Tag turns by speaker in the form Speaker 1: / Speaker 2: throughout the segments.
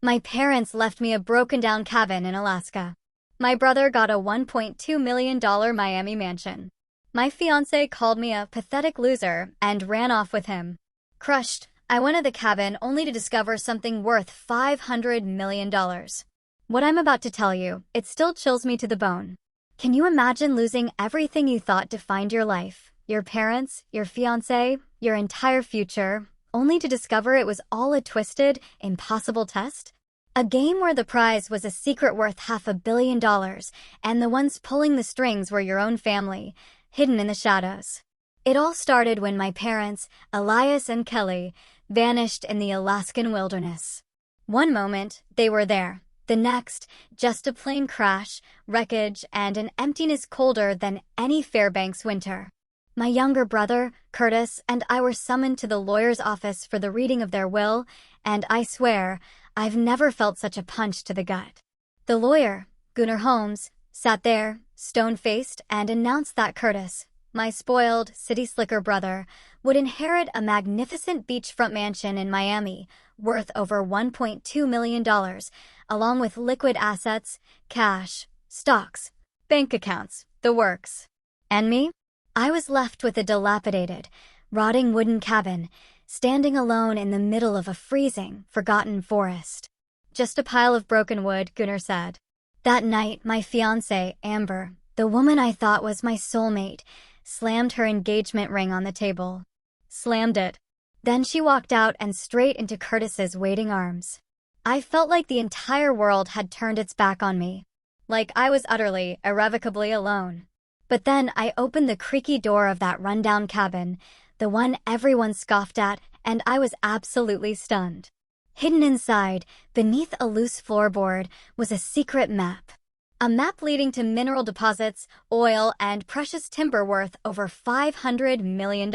Speaker 1: My parents left me a broken-down cabin in Alaska. My brother got a $1.2 million Miami mansion. My fiancé called me a pathetic loser and ran off with him. Crushed, I went to the cabin only to discover something worth $500 million. What I'm about to tell you, it still chills me to the bone. Can you imagine losing everything you thought defined your life, your parents, your fiancé, your entire future, only to discover it was all a twisted, impossible test? A game where the prize was a secret worth $500 million, and the ones pulling the strings were your own family, hidden in the shadows. It all started when my parents, Elias and Kelly, vanished in the Alaskan wilderness. One moment, they were there. The next, just a plane crash, wreckage, and an emptiness colder than any Fairbanks winter. My younger brother, Curtis, and I were summoned to the lawyer's office for the reading of their will, and I swear, I've never felt such a punch to the gut. The lawyer, Gunnar Holmes, sat there, stone-faced, and announced that Curtis, my spoiled, city-slicker brother, would inherit a magnificent beachfront mansion in Miami, worth over $1.2 million, along with liquid assets, cash, stocks, bank accounts, the works. And me? I was left with a dilapidated, rotting wooden cabin, standing alone in the middle of a freezing, forgotten forest. Just a pile of broken wood, Gunnar said. That night, my fiancée, Amber, the woman I thought was my soulmate, slammed her engagement ring on the table. Slammed it. Then she walked out and straight into Curtis's waiting arms. I felt like the entire world had turned its back on me. Like I was utterly, irrevocably alone. But then I opened the creaky door of that rundown cabin, the one everyone scoffed at, and I was absolutely stunned. Hidden inside, beneath a loose floorboard, was a secret map. A map leading to mineral deposits, oil, and precious timber worth over $500 million.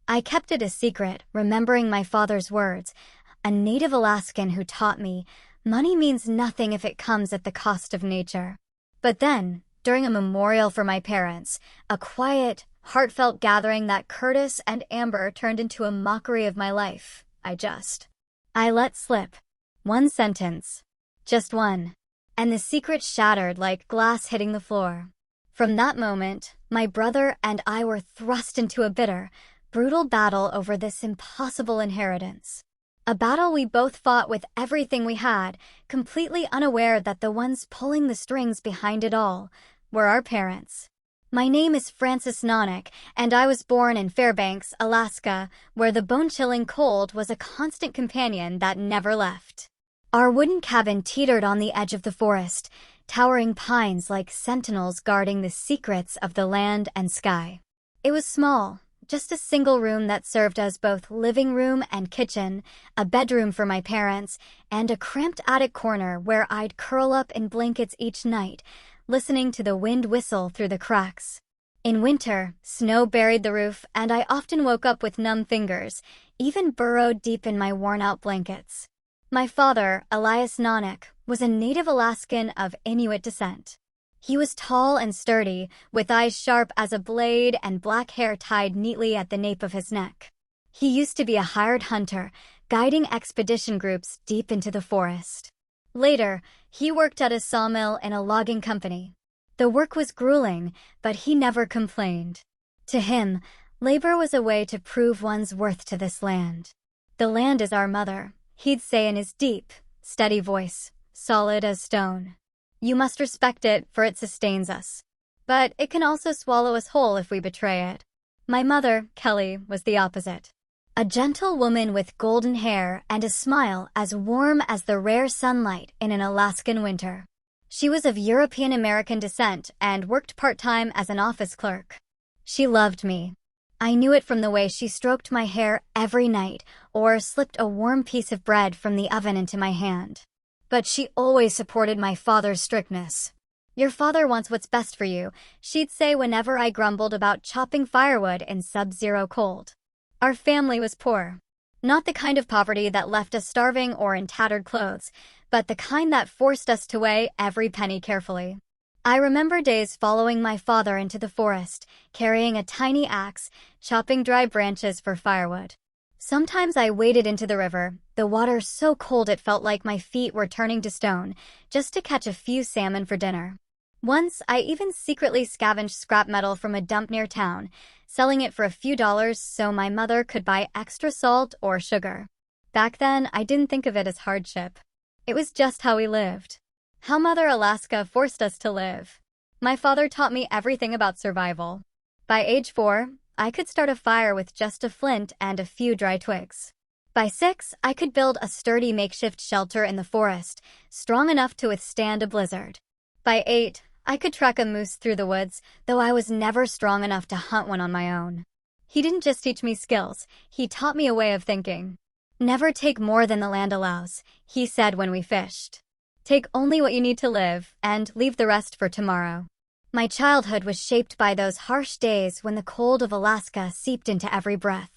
Speaker 1: I kept it a secret, remembering my father's words, a native Alaskan who taught me, money means nothing if it comes at the cost of nature. But then, during a memorial for my parents, a quiet, heartfelt gathering that Curtis and Amber turned into a mockery of my life, I let slip. One sentence. Just one. And the secret shattered like glass hitting the floor. From that moment, my brother and I were thrust into a bitter, brutal battle over this impossible inheritance. A battle we both fought with everything we had, completely unaware that the ones pulling the strings behind it all were our parents. My name is Frances Nonick, and I was born in Fairbanks, Alaska, where the bone-chilling cold was a constant companion that never left. Our wooden cabin teetered on the edge of the forest, towering pines like sentinels guarding the secrets of the land and sky. It was small, just a single room that served as both living room and kitchen, a bedroom for my parents, and a cramped attic corner where I'd curl up in blankets each night, listening to the wind whistle through the cracks. In winter, snow buried the roof, and I often woke up with numb fingers, even burrowed deep in my worn-out blankets. My father, Elias Nonick, was a native Alaskan of Inuit descent. He was tall and sturdy, with eyes sharp as a blade and black hair tied neatly at the nape of his neck. He used to be a hired hunter, guiding expedition groups deep into the forest. Later, he worked at a sawmill in a logging company. The work was grueling, but he never complained. To him, labor was a way to prove one's worth to this land. "The land is our mother," he'd say in his deep, steady voice, solid as stone. "You must respect it, for it sustains us. But it can also swallow us whole if we betray it." My mother, Kelly, was the opposite. A gentle woman with golden hair and a smile as warm as the rare sunlight in an Alaskan winter. She was of European-American descent and worked part-time as an office clerk. She loved me. I knew it from the way she stroked my hair every night or slipped a warm piece of bread from the oven into my hand. But she always supported my father's strictness. "Your father wants what's best for you," she'd say whenever I grumbled about chopping firewood in sub-zero cold. Our family was poor. Not the kind of poverty that left us starving or in tattered clothes, but the kind that forced us to weigh every penny carefully. I remember days following my father into the forest, carrying a tiny axe, chopping dry branches for firewood. Sometimes I waded into the river, the water so cold it felt like my feet were turning to stone, just to catch a few salmon for dinner. Once, I even secretly scavenged scrap metal from a dump near town, selling it for a few dollars so my mother could buy extra salt or sugar. Back then, I didn't think of it as hardship. It was just how we lived. How Mother Alaska forced us to live. My father taught me everything about survival. By age 4, I could start a fire with just a flint and a few dry twigs. By 6, I could build a sturdy makeshift shelter in the forest, strong enough to withstand a blizzard. By 8, I could track a moose through the woods, though I was never strong enough to hunt one on my own. He didn't just teach me skills, he taught me a way of thinking. Never take more than the land allows, he said when we fished. Take only what you need to live, and leave the rest for tomorrow. My childhood was shaped by those harsh days when the cold of Alaska seeped into every breath.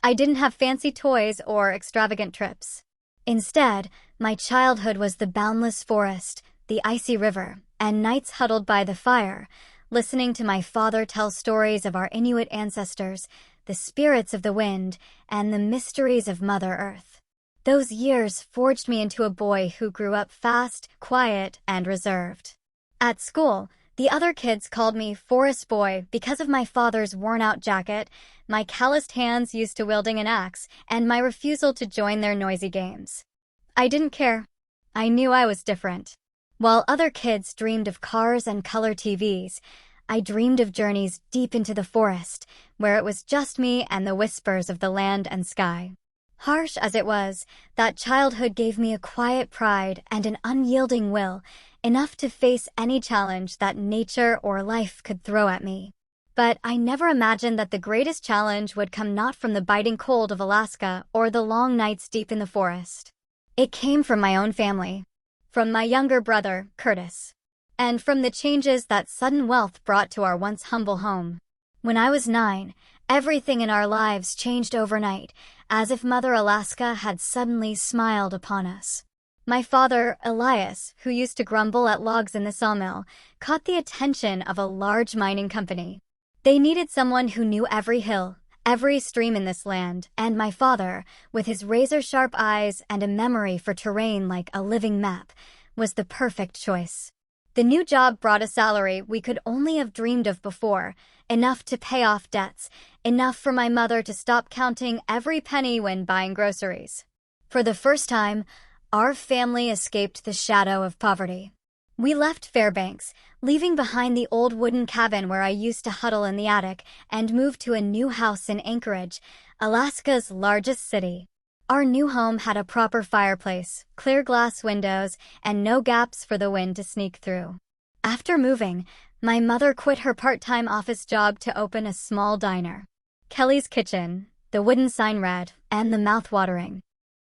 Speaker 1: I didn't have fancy toys or extravagant trips. Instead, my childhood was the boundless forest, the icy river, and nights huddled by the fire, listening to my father tell stories of our Inuit ancestors, the spirits of the wind, and the mysteries of Mother Earth. Those years forged me into a boy who grew up fast, quiet, and reserved. At school, the other kids called me Forest Boy because of my father's worn-out jacket, my calloused hands used to wielding an axe, and my refusal to join their noisy games. I didn't care. I knew I was different. While other kids dreamed of cars and color TVs, I dreamed of journeys deep into the forest, where it was just me and the whispers of the land and sky. Harsh as it was, that childhood gave me a quiet pride and an unyielding will, enough to face any challenge that nature or life could throw at me. But I never imagined that the greatest challenge would come not from the biting cold of Alaska or the long nights deep in the forest. It came from my own family. From my younger brother, Curtis. And from the changes that sudden wealth brought to our once humble home. When I was 9, everything in our lives changed overnight, as if Mother Alaska had suddenly smiled upon us. My father, Elias, who used to grumble at logs in the sawmill, caught the attention of a large mining company. They needed someone who knew every hill, every stream in this land, and my father, with his razor-sharp eyes and a memory for terrain like a living map, was the perfect choice. The new job brought a salary we could only have dreamed of before, enough to pay off debts, enough for my mother to stop counting every penny when buying groceries. For the first time, our family escaped the shadow of poverty. We left Fairbanks, leaving behind the old wooden cabin where I used to huddle in the attic, and moved to a new house in Anchorage, Alaska's largest city. Our new home had a proper fireplace, clear glass windows, and no gaps for the wind to sneak through. After moving, my mother quit her part-time office job to open a small diner. Kelly's Kitchen, the wooden sign read, and the mouth-watering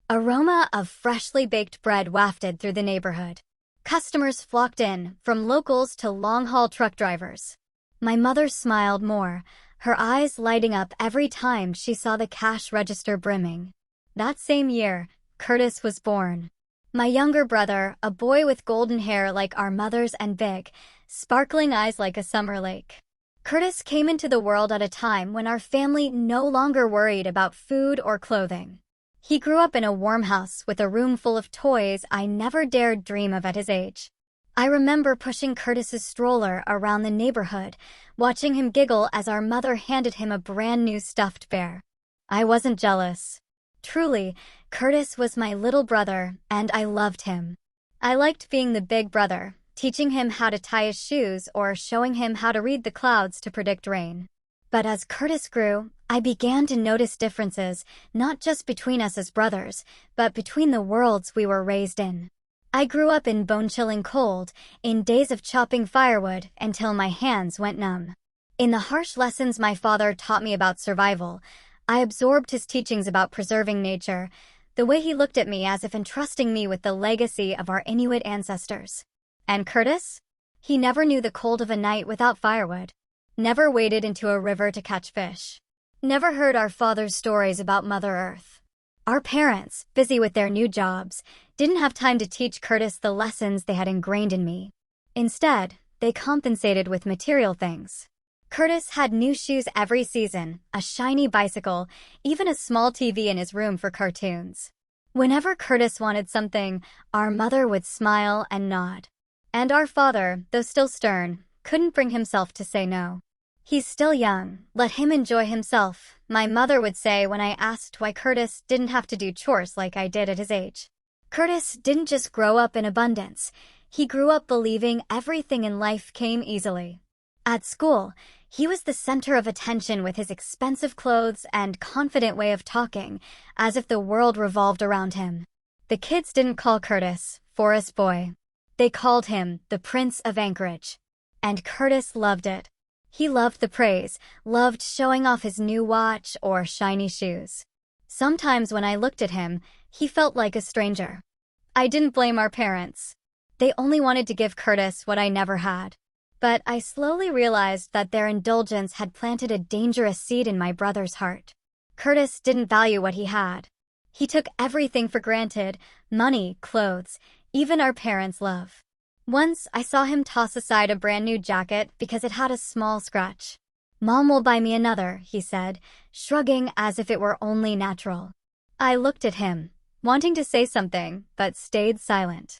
Speaker 1: aroma of freshly baked bread wafted through the neighborhood. Customers flocked in, from locals to long-haul truck drivers. My mother smiled more, her eyes lighting up every time she saw the cash register brimming. That same year, Curtis was born. My younger brother, a boy with golden hair like our mother's and big, sparkling eyes like a summer lake. Curtis came into the world at a time when our family no longer worried about food or clothing. He grew up in a warm house with a room full of toys I never dared dream of at his age. I remember pushing Curtis's stroller around the neighborhood, watching him giggle as our mother handed him a brand new stuffed bear. I wasn't jealous. Truly, Curtis was my little brother, and I loved him. I liked being the big brother, teaching him how to tie his shoes or showing him how to read the clouds to predict rain. But as Curtis grew, I began to notice differences, not just between us as brothers, but between the worlds we were raised in. I grew up in bone-chilling cold, in days of chopping firewood until my hands went numb. In the harsh lessons my father taught me about survival, I absorbed his teachings about preserving nature, the way he looked at me as if entrusting me with the legacy of our Inuit ancestors. And Curtis? He never knew the cold of a night without firewood. Never waded into a river to catch fish. Never heard our father's stories about Mother Earth. Our parents, busy with their new jobs, didn't have time to teach Curtis the lessons they had ingrained in me. Instead, they compensated with material things. Curtis had new shoes every season, a shiny bicycle, even a small TV in his room for cartoons. Whenever Curtis wanted something, our mother would smile and nod. And our father, though still stern, couldn't bring himself to say no. "He's still young, let him enjoy himself," my mother would say when I asked why Curtis didn't have to do chores like I did at his age. Curtis didn't just grow up in abundance. He grew up believing everything in life came easily. At school, he was the center of attention with his expensive clothes and confident way of talking, as if the world revolved around him. The kids didn't call Curtis Forest Boy. They called him the Prince of Anchorage. And Curtis loved it. He loved the praise, loved showing off his new watch or shiny shoes. Sometimes when I looked at him, he felt like a stranger. I didn't blame our parents. They only wanted to give Curtis what I never had. But I slowly realized that their indulgence had planted a dangerous seed in my brother's heart. Curtis didn't value what he had. He took everything for granted: money, clothes, even our parents' love. Once I saw him toss aside a brand new jacket because it had a small scratch. "Mom will buy me another," he said, shrugging as if it were only natural. I looked at him, wanting to say something, but stayed silent.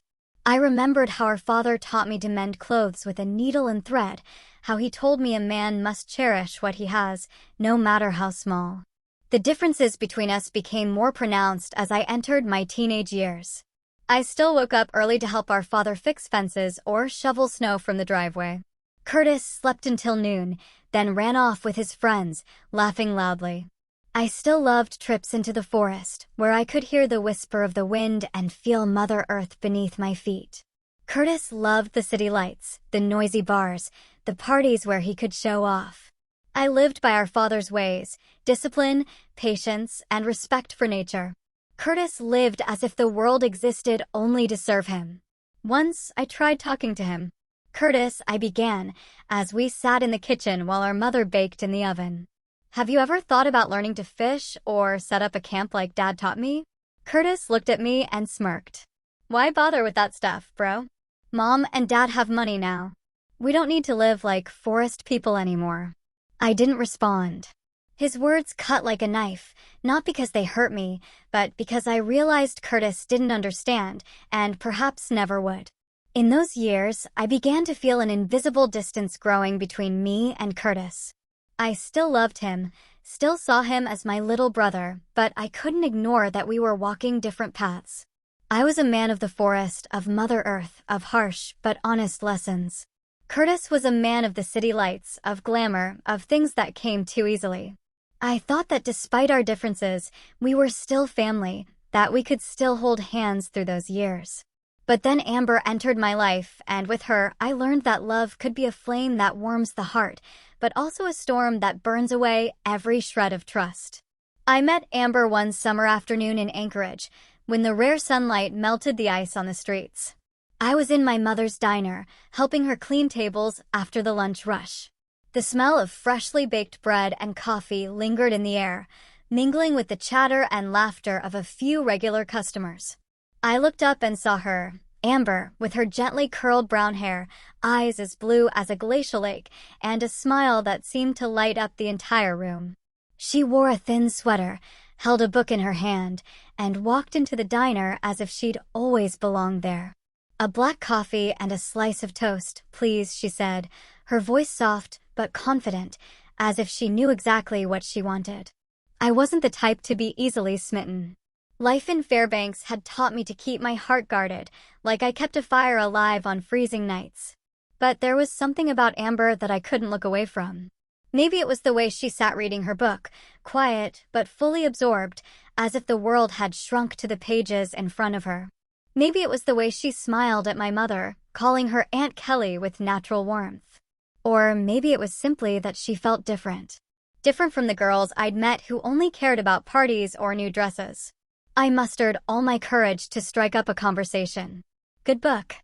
Speaker 1: I remembered how our father taught me to mend clothes with a needle and thread, how he told me a man must cherish what he has, no matter how small. The differences between us became more pronounced as I entered my teenage years. I still woke up early to help our father fix fences or shovel snow from the driveway. Curtis slept until noon, then ran off with his friends, laughing loudly. I still loved trips into the forest, where I could hear the whisper of the wind and feel Mother Earth beneath my feet. Curtis loved the city lights, the noisy bars, the parties where he could show off. I lived by our father's ways: discipline, patience, and respect for nature. Curtis lived as if the world existed only to serve him. Once I tried talking to him. "Curtis," I began, as we sat in the kitchen while our mother baked in the oven. "Have you ever thought about learning to fish or set up a camp like Dad taught me?" Curtis looked at me and smirked. "Why bother with that stuff, bro? Mom and Dad have money now. We don't need to live like forest people anymore." I didn't respond. His words cut like a knife, not because they hurt me, but because I realized Curtis didn't understand, and perhaps never would. In those years, I began to feel an invisible distance growing between me and Curtis. I still loved him, still saw him as my little brother, but I couldn't ignore that we were walking different paths. I was a man of the forest, of Mother Earth, of harsh but honest lessons. Curtis was a man of the city lights, of glamour, of things that came too easily. I thought that despite our differences, we were still family, that we could still hold hands through those years. But then Amber entered my life, and with her, I learned that love could be a flame that warms the heart, but also a storm that burns away every shred of trust. I met Amber one summer afternoon in Anchorage, when the rare sunlight melted the ice on the streets. I was in my mother's diner, helping her clean tables after the lunch rush. The smell of freshly baked bread and coffee lingered in the air, mingling with the chatter and laughter of a few regular customers. I looked up and saw her, Amber, with her gently curled brown hair, eyes as blue as a glacial lake, and a smile that seemed to light up the entire room. She wore a thin sweater, held a book in her hand, and walked into the diner as if she'd always belonged there. "A black coffee and a slice of toast, please," she said, her voice soft but confident, as if she knew exactly what she wanted. I wasn't the type to be easily smitten. Life in Fairbanks had taught me to keep my heart guarded, like I kept a fire alive on freezing nights. But there was something about Amber that I couldn't look away from. Maybe it was the way she sat reading her book, quiet but fully absorbed, as if the world had shrunk to the pages in front of her. Maybe it was the way she smiled at my mother, calling her Aunt Kelly with natural warmth. Or maybe it was simply that she felt different. Different from the girls I'd met who only cared about parties or new dresses. I mustered all my courage to strike up a conversation. "Good book?"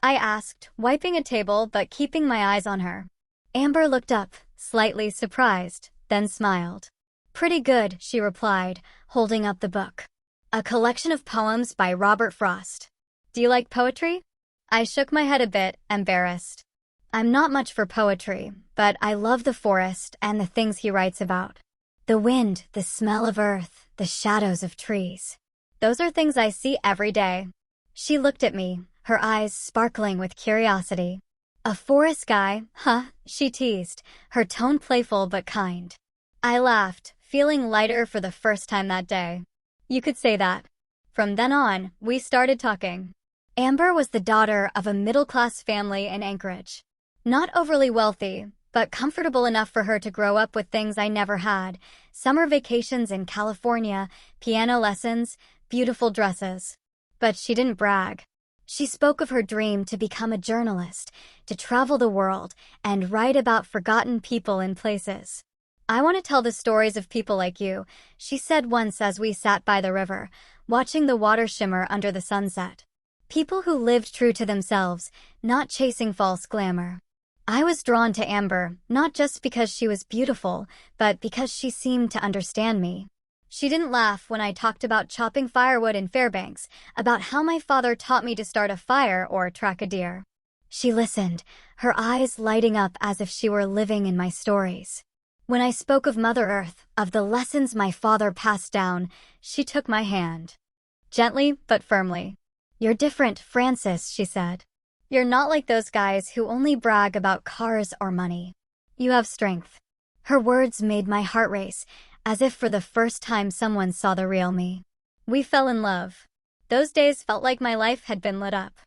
Speaker 1: I asked, wiping a table but keeping my eyes on her. Amber looked up, slightly surprised, then smiled. "Pretty good," she replied, holding up the book. "A collection of poems by Robert Frost. Do you like poetry?" I shook my head a bit, embarrassed. "I'm not much for poetry, but I love the forest and the things he writes about. The wind, the smell of earth, the shadows of trees. Those are things I see every day. She looked at me, her eyes sparkling with curiosity. A forest guy, huh? She teased, her tone playful but kind. I laughed, feeling lighter for the first time that day. You could say that. From then on, we started talking. Amber was the daughter of a middle-class family in Anchorage. Not overly wealthy, but comfortable enough for her to grow up with things I never had: summer vacations in California, piano lessons, beautiful dresses. But she didn't brag. She spoke of her dream to become a journalist, to travel the world, and write about forgotten people and places. I want to tell the stories of people like you, she said once as we sat by the river, watching the water shimmer under the sunset. People who lived true to themselves, not chasing false glamour. I was drawn to Amber, not just because she was beautiful, but because she seemed to understand me. She didn't laugh when I talked about chopping firewood in Fairbanks, about how my father taught me to start a fire or track a deer. She listened, her eyes lighting up as if she were living in my stories. When I spoke of Mother Earth, of the lessons my father passed down, she took my hand. Gently but firmly. "You're different, Frances," she said. "You're not like those guys who only brag about cars or money. You have strength." Her words made my heart race, as if for the first time someone saw the real me. We fell in love. Those days felt like my life had been lit up.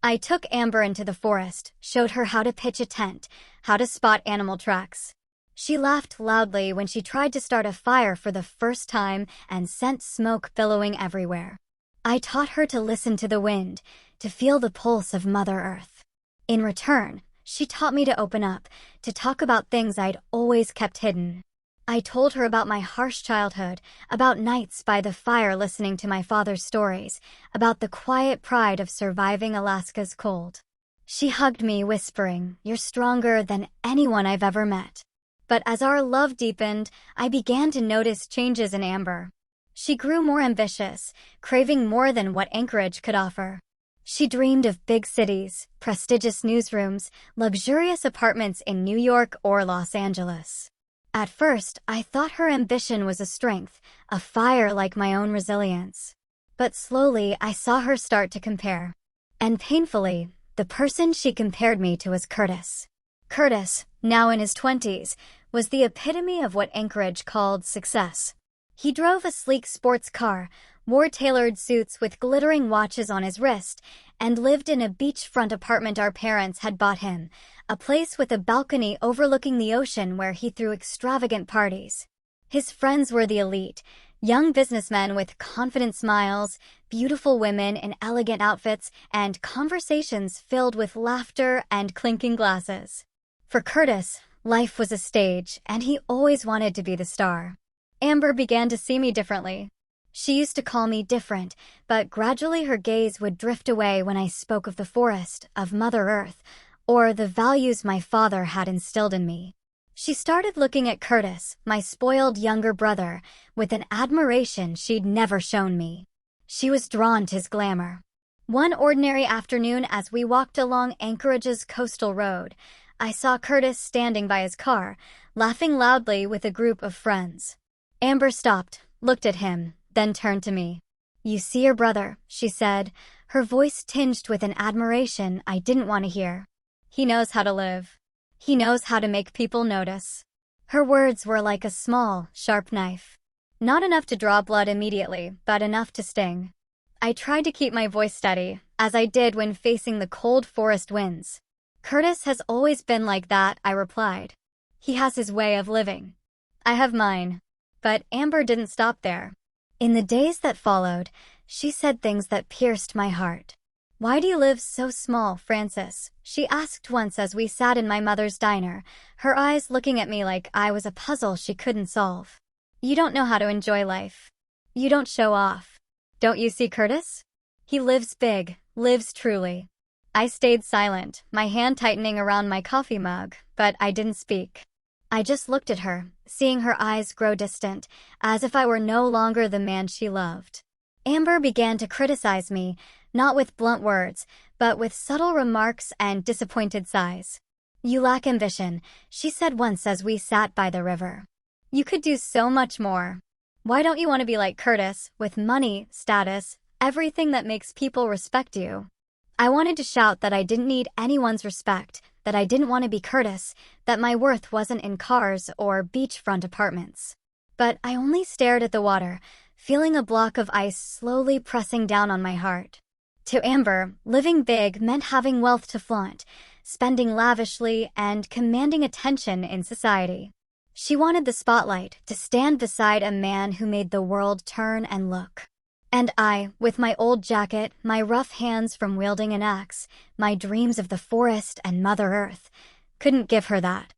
Speaker 1: I took Amber into the forest, showed her how to pitch a tent, how to spot animal tracks. She laughed loudly when she tried to start a fire for the first time and sent smoke billowing everywhere. I taught her to listen to the wind, to feel the pulse of Mother Earth. In return, she taught me to open up, to talk about things I'd always kept hidden. I told her about my harsh childhood, about nights by the fire listening to my father's stories, about the quiet pride of surviving Alaska's cold. She hugged me, whispering, "You're stronger than anyone I've ever met." But as our love deepened, I began to notice changes in Amber. She grew more ambitious, craving more than what Anchorage could offer. She dreamed of big cities, prestigious newsrooms, luxurious apartments in New York or Los Angeles. At first, I thought her ambition was a strength, a fire like my own resilience. But slowly, I saw her start to compare. And painfully, the person she compared me to was Curtis. Curtis, now in his 20s, was the epitome of what Anchorage called success. He drove a sleek sports car, wore tailored suits with glittering watches on his wrist, and lived in a beachfront apartment our parents had bought him, a place with a balcony overlooking the ocean where he threw extravagant parties. His friends were the elite, young businessmen with confident smiles, beautiful women in elegant outfits, and conversations filled with laughter and clinking glasses. For Curtis, life was a stage, and he always wanted to be the star. Amber began to see me differently. She used to call me different, but gradually her gaze would drift away when I spoke of the forest, of Mother Earth, or the values my father had instilled in me. She started looking at Curtis, my spoiled younger brother, with an admiration she'd never shown me. She was drawn to his glamour. One ordinary afternoon as we walked along Anchorage's coastal road, I saw Curtis standing by his car, laughing loudly with a group of friends. Amber stopped, looked at him, then turned to me. "You see your brother," she said, her voice tinged with an admiration I didn't want to hear. "He knows how to live. He knows how to make people notice." Her words were like a small, sharp knife. Not enough to draw blood immediately, but enough to sting. I tried to keep my voice steady, as I did when facing the cold forest winds. "Curtis has always been like that," I replied. "He has his way of living. I have mine." But Amber didn't stop there. In the days that followed, she said things that pierced my heart. "Why do you live so small, Frances?" she asked once as we sat in my mother's diner, her eyes looking at me like I was a puzzle she couldn't solve. "You don't know how to enjoy life. You don't show off. Don't you see Curtis? He lives big, lives truly." I stayed silent, my hand tightening around my coffee mug, but I didn't speak. I just looked at her, seeing her eyes grow distant, as if I were no longer the man she loved. Amber began to criticize me, not with blunt words, but with subtle remarks and disappointed sighs. "You lack ambition," she said once as we sat by the river. "You could do so much more." Why don't you want to be like Curtis, with money, status, everything that makes people respect you? I wanted to shout that I didn't need anyone's respect, that I didn't want to be Curtis, that my worth wasn't in cars or beachfront apartments. But I only stared at the water, feeling a block of ice slowly pressing down on my heart. To Amber, living big meant having wealth to flaunt, spending lavishly, and commanding attention in society. She wanted the spotlight, to stand beside a man who made the world turn and look. And I, with my old jacket, my rough hands from wielding an axe, my dreams of the forest and Mother Earth, couldn't give her that.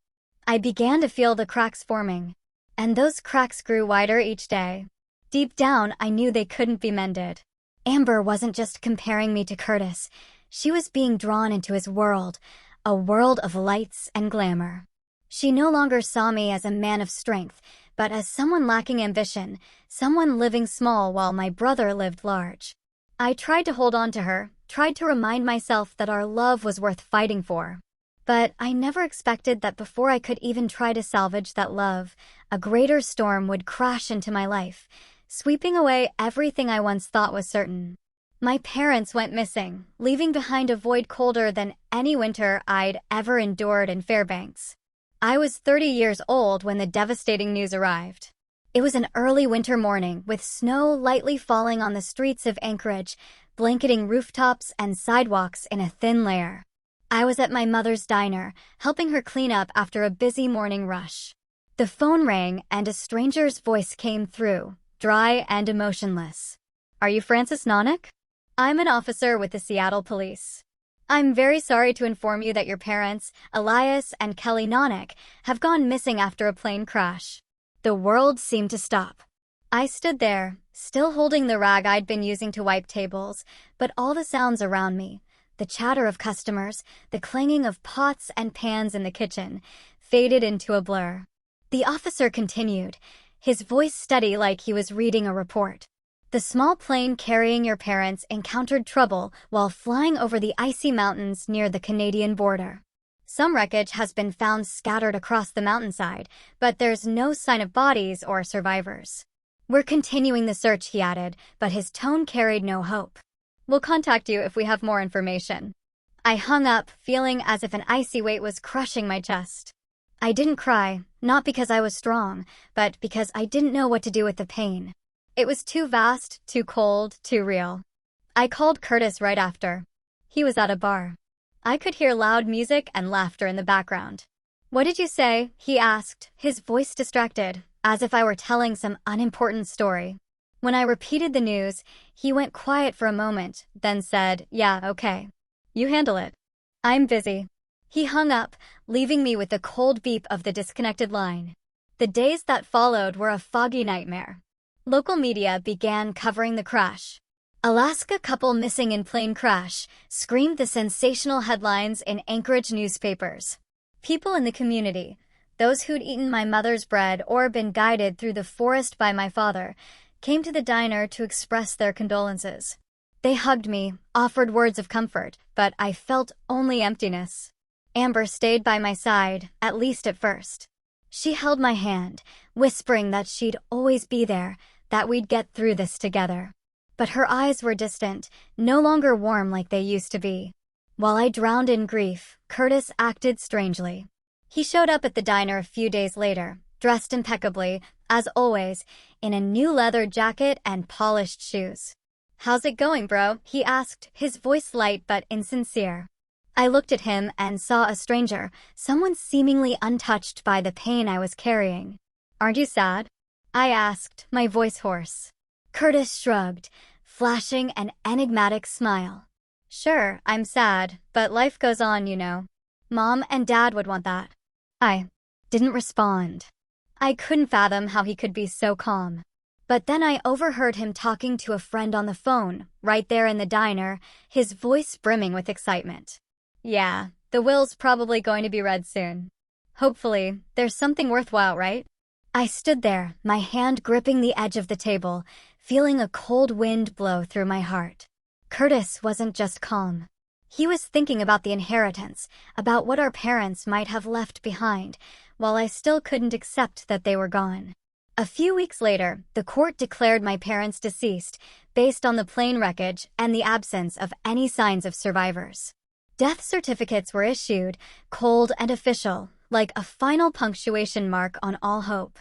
Speaker 1: I began to feel the cracks forming, and those cracks grew wider each day. Deep down, I knew they couldn't be mended. Amber wasn't just comparing me to Curtis. She was being drawn into his world, a world of lights and glamour. She no longer saw me as a man of strength, but as someone lacking ambition, someone living small while my brother lived large. I tried to hold on to her, tried to remind myself that our love was worth fighting for. But I never expected that before I could even try to salvage that love, a greater storm would crash into my life, sweeping away everything I once thought was certain. My parents went missing, leaving behind a void colder than any winter I'd ever endured in Fairbanks. I was 30 years old when the devastating news arrived. It was an early winter morning, with snow lightly falling on the streets of Anchorage, blanketing rooftops and sidewalks in a thin layer. I was at my mother's diner, helping her clean up after a busy morning rush. The phone rang and a stranger's voice came through, dry and emotionless. "Are you Francis Nonick? I'm an officer with the Seattle Police. I'm very sorry to inform you that your parents, Elias and Kelly Nonick, have gone missing after a plane crash." The world seemed to stop. I stood there, still holding the rag I'd been using to wipe tables, but all the sounds around me, the chatter of customers, the clanging of pots and pans in the kitchen, faded into a blur. The officer continued, his voice steady like he was reading a report. "The small plane carrying your parents encountered trouble while flying over the icy mountains near the Canadian border. Some wreckage has been found scattered across the mountainside, but there's no sign of bodies or survivors. We're continuing the search," he added, but his tone carried no hope. "We'll contact you if we have more information." I hung up, feeling as if an icy weight was crushing my chest. I didn't cry, not because I was strong, but because I didn't know what to do with the pain. It was too vast, too cold, too real. I called Curtis right after. He was at a bar. I could hear loud music and laughter in the background. "What did you say?" he asked, his voice distracted, as if I were telling some unimportant story. When I repeated the news, he went quiet for a moment, then said, "Yeah, okay. You handle it. I'm busy." He hung up, leaving me with the cold beep of the disconnected line. The days that followed were a foggy nightmare. Local media began covering the crash. "Alaska couple missing in plane crash," screamed the sensational headlines in Anchorage newspapers. People in the community, those who'd eaten my mother's bread or been guided through the forest by my father, came to the diner to express their condolences. They hugged me, offered words of comfort, but I felt only emptiness. Amber stayed by my side, at least at first. She held my hand, whispering that she'd always be there, that we'd get through this together. But her eyes were distant, no longer warm like they used to be. While I drowned in grief, Curtis acted strangely. He showed up at the diner a few days later, dressed impeccably, as always, in a new leather jacket and polished shoes. "How's it going, bro?" he asked, his voice light but insincere. I looked at him and saw a stranger, someone seemingly untouched by the pain I was carrying. "Aren't you sad?" I asked, my voice hoarse. Curtis shrugged, flashing an enigmatic smile. "Sure, I'm sad, but life goes on, you know. Mom and Dad would want that." I didn't respond. I couldn't fathom how he could be so calm. But then I overheard him talking to a friend on the phone, right there in the diner, his voice brimming with excitement. "Yeah, the will's probably going to be read soon. Hopefully, there's something worthwhile, right?" I stood there, my hand gripping the edge of the table, feeling a cold wind blow through my heart. Curtis wasn't just calm. He was thinking about the inheritance, about what our parents might have left behind, while I still couldn't accept that they were gone. A few weeks later, the court declared my parents deceased based on the plane wreckage and the absence of any signs of survivors. Death certificates were issued, cold and official, like a final punctuation mark on all hope.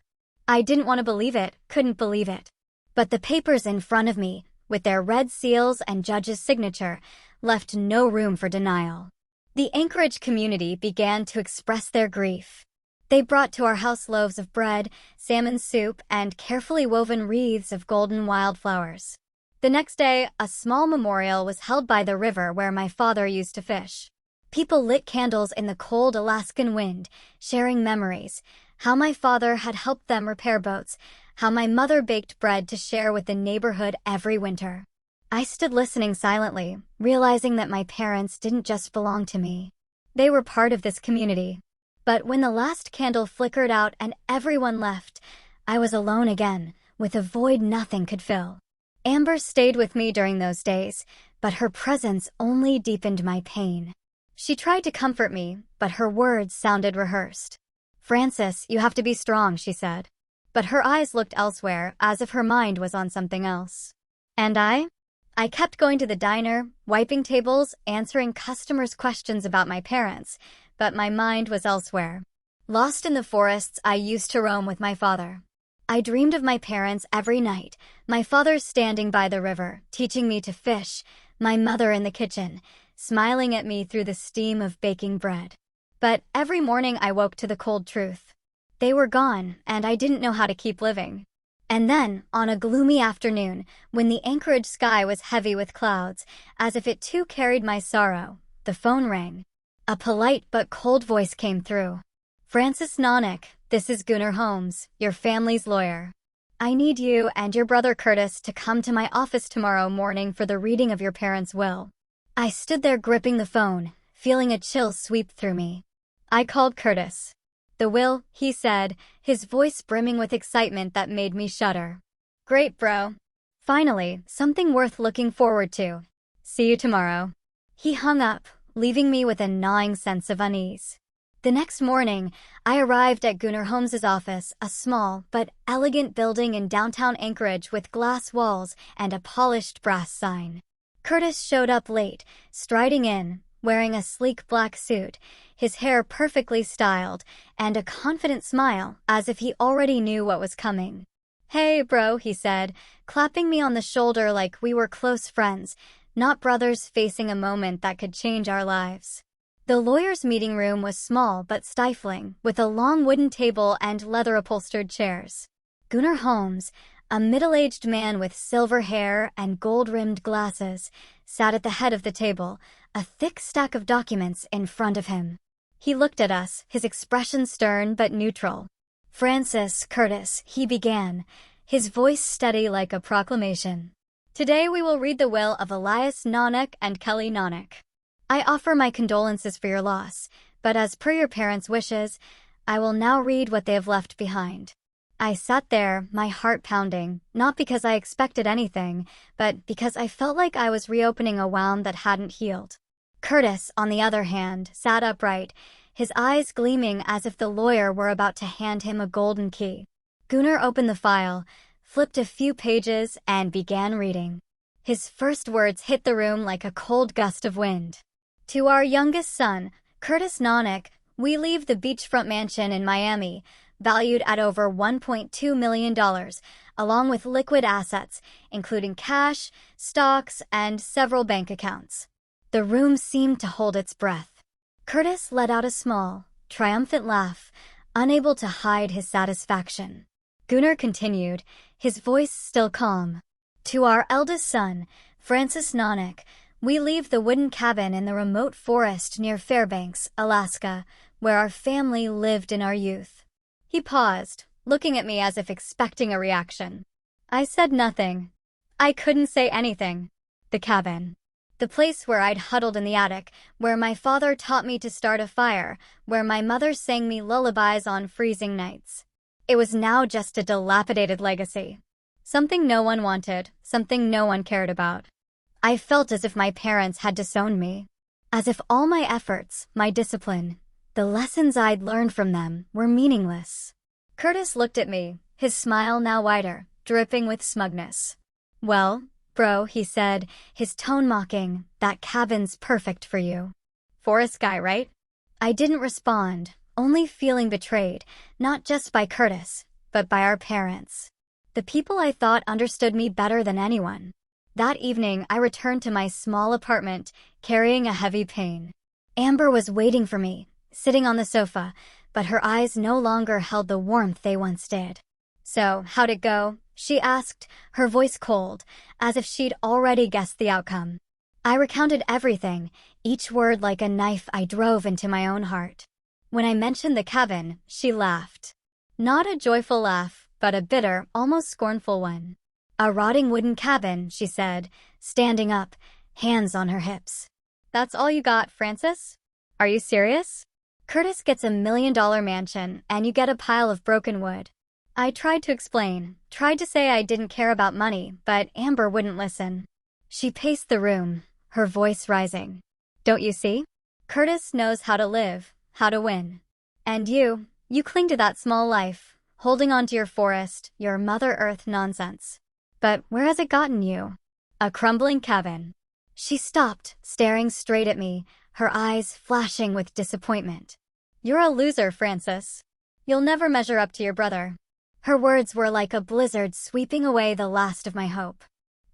Speaker 1: I didn't want to believe it, couldn't believe it. But the papers in front of me, with their red seals and judge's signature, left no room for denial. The Anchorage community began to express their grief. They brought to our house loaves of bread, salmon soup, and carefully woven wreaths of golden wildflowers. The next day, a small memorial was held by the river where my father used to fish. People lit candles in the cold Alaskan wind, sharing memories, how my father had helped them repair boats, how my mother baked bread to share with the neighborhood every winter. I stood listening silently, realizing that my parents didn't just belong to me. They were part of this community. But when the last candle flickered out and everyone left, I was alone again, with a void nothing could fill. Amber stayed with me during those days, but her presence only deepened my pain. She tried to comfort me, but her words sounded rehearsed. "Frances, you have to be strong," she said. But her eyes looked elsewhere, as if her mind was on something else. And I kept going to the diner, wiping tables, answering customers' questions about my parents, but my mind was elsewhere. Lost in the forests I used to roam with my father. I dreamed of my parents every night, my father standing by the river, teaching me to fish, my mother in the kitchen, smiling at me through the steam of baking bread. But every morning I woke to the cold truth. They were gone, and I didn't know how to keep living. And then, on a gloomy afternoon, when the Anchorage sky was heavy with clouds, as if it too carried my sorrow, the phone rang. A polite but cold voice came through. "Frances Nonick, this is Gunnar Holmes, your family's lawyer. I need you and your brother Curtis to come to my office tomorrow morning for the reading of your parents' will." I stood there gripping the phone, feeling a chill sweep through me. I called Curtis. "The will," he said, his voice brimming with excitement that made me shudder. "Great, bro. Finally, something worth looking forward to. See you tomorrow." He hung up, leaving me with a gnawing sense of unease. The next morning, I arrived at Gunnar Holmes's office, a small but elegant building in downtown Anchorage with glass walls and a polished brass sign. Curtis showed up late, striding in, wearing a sleek black suit, his hair perfectly styled, and a confident smile, as if he already knew what was coming. "Hey, bro," he said, clapping me on the shoulder like we were close friends, not brothers facing a moment that could change our lives. The lawyer's meeting room was small but stifling, with a long wooden table and leather-upholstered chairs. Gunnar Holmes, a middle-aged man with silver hair and gold-rimmed glasses, sat at the head of the table, a thick stack of documents in front of him. He looked at us, his expression stern but neutral. "Frances, Curtis," he began, his voice steady like a proclamation. "Today we will read the will of Elias Nonick and Kelly Nonick. I offer my condolences for your loss, but as per your parents' wishes, I will now read what they have left behind." I sat there, my heart pounding, not because I expected anything, but because I felt like I was reopening a wound that hadn't healed. Curtis, on the other hand, sat upright, his eyes gleaming as if the lawyer were about to hand him a golden key. Gunnar opened the file, flipped a few pages, and began reading. His first words hit the room like a cold gust of wind. "To our youngest son, Curtis Nonick, we leave the beachfront mansion in Miami, valued at over $1.2 million, along with liquid assets, including cash, stocks, and several bank accounts." The room seemed to hold its breath. Curtis let out a small, triumphant laugh, unable to hide his satisfaction. Gunnar continued, his voice still calm. "To our eldest son, Francis Nonick, we leave the wooden cabin in the remote forest near Fairbanks, Alaska, where our family lived in our youth." He paused, looking at me as if expecting a reaction. I said nothing. I couldn't say anything. The cabin. The place where I'd huddled in the attic, where my father taught me to start a fire, where my mother sang me lullabies on freezing nights. It was now just a dilapidated legacy. Something no one wanted, something no one cared about. I felt as if my parents had disowned me. As if all my efforts, my discipline, the lessons I'd learned from them, were meaningless. Curtis looked at me, his smile now wider, dripping with smugness. "Well, bro," he said, his tone mocking, "that cabin's perfect for you. Forest guy, right?" I didn't respond, only feeling betrayed, not just by Curtis, but by our parents. The people I thought understood me better than anyone. That evening, I returned to my small apartment, carrying a heavy pain. Amber was waiting for me, sitting on the sofa, but her eyes no longer held the warmth they once did. "So, how'd it go?" she asked, her voice cold, as if she'd already guessed the outcome. I recounted everything, each word like a knife I drove into my own heart. When I mentioned the cabin, she laughed. Not a joyful laugh, but a bitter, almost scornful one. "A rotting wooden cabin," she said, standing up, hands on her hips. "That's all you got, Francis? Are you serious? Curtis gets $1 million mansion, and you get a pile of broken wood." I tried to explain, tried to say I didn't care about money, but Amber wouldn't listen. She paced the room, her voice rising. "Don't you see? Curtis knows how to live, how to win. And you cling to that small life, holding on to your forest, your Mother Earth nonsense. But where has it gotten you? A crumbling cabin." She stopped, staring straight at me, her eyes flashing with disappointment. "You're a loser, Francis. You'll never measure up to your brother." Her words were like a blizzard sweeping away the last of my hope.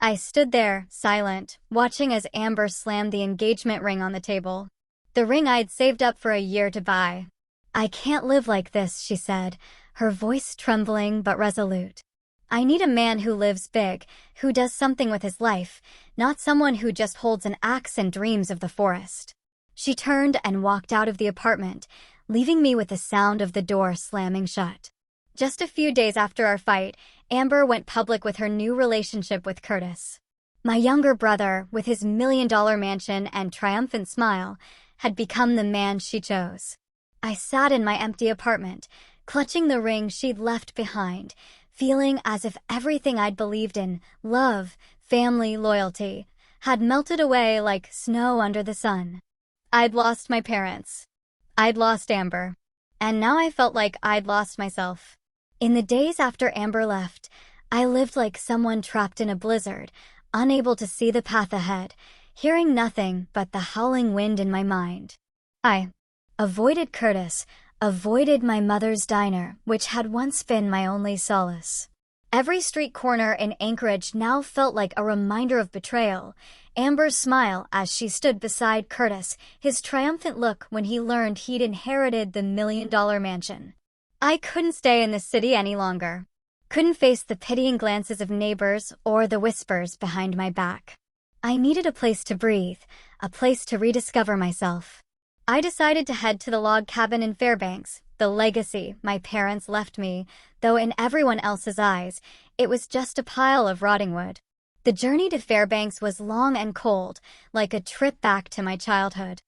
Speaker 1: I stood there, silent, watching as Amber slammed the engagement ring on the table. The ring I'd saved up for a year to buy. "I can't live like this," she said, her voice trembling but resolute. "I need a man who lives big, who does something with his life, not someone who just holds an axe and dreams of the forest." She turned and walked out of the apartment, leaving me with the sound of the door slamming shut. Just a few days after our fight, Amber went public with her new relationship with Curtis. My younger brother, with his $1 million mansion and triumphant smile, had become the man she chose. I sat in my empty apartment, clutching the ring she'd left behind, feeling as if everything I'd believed in, love, family, loyalty, had melted away like snow under the sun. I'd lost my parents. I'd lost Amber. And now I felt like I'd lost myself. In the days after Amber left, I lived like someone trapped in a blizzard, unable to see the path ahead, hearing nothing but the howling wind in my mind. I avoided Curtis, avoided my mother's diner, which had once been my only solace. Every street corner in Anchorage now felt like a reminder of betrayal. Amber's smile as she stood beside Curtis, his triumphant look when he learned he'd inherited the $1 million mansion. I couldn't stay in this city any longer. Couldn't face the pitying glances of neighbors or the whispers behind my back. I needed a place to breathe, a place to rediscover myself. I decided to head to the log cabin in Fairbanks, the legacy my parents left me, though in everyone else's eyes, it was just a pile of rotting wood. The journey to Fairbanks was long and cold, like a trip back to my childhood.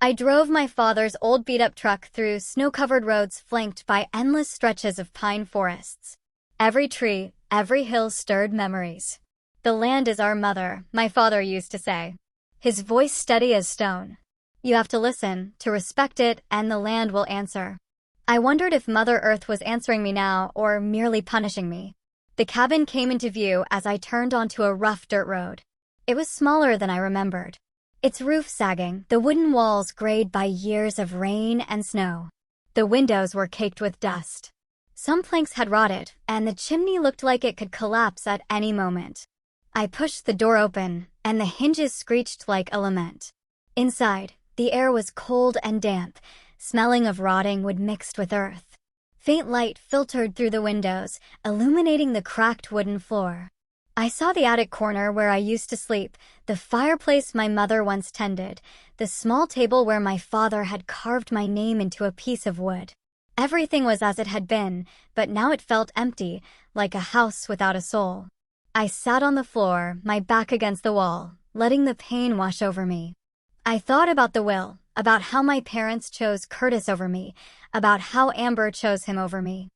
Speaker 1: I drove my father's old beat-up truck through snow-covered roads flanked by endless stretches of pine forests. Every tree, every hill stirred memories. "The land is our mother," my father used to say, his voice steady as stone. "You have to listen, to respect it, and the land will answer." I wondered if Mother Earth was answering me now or merely punishing me. The cabin came into view as I turned onto a rough dirt road. It was smaller than I remembered. Its roof sagging, the wooden walls grayed by years of rain and snow. The windows were caked with dust. Some planks had rotted, and the chimney looked like it could collapse at any moment. I pushed the door open, and the hinges screeched like a lament. Inside, the air was cold and damp, smelling of rotting wood mixed with earth. Faint light filtered through the windows, illuminating the cracked wooden floor. I saw the attic corner where I used to sleep, the fireplace my mother once tended, the small table where my father had carved my name into a piece of wood. Everything was as it had been, but now it felt empty, like a house without a soul. I sat on the floor, my back against the wall, letting the pain wash over me. I thought about the will, about how my parents chose Curtis over me, about how Amber chose him over me.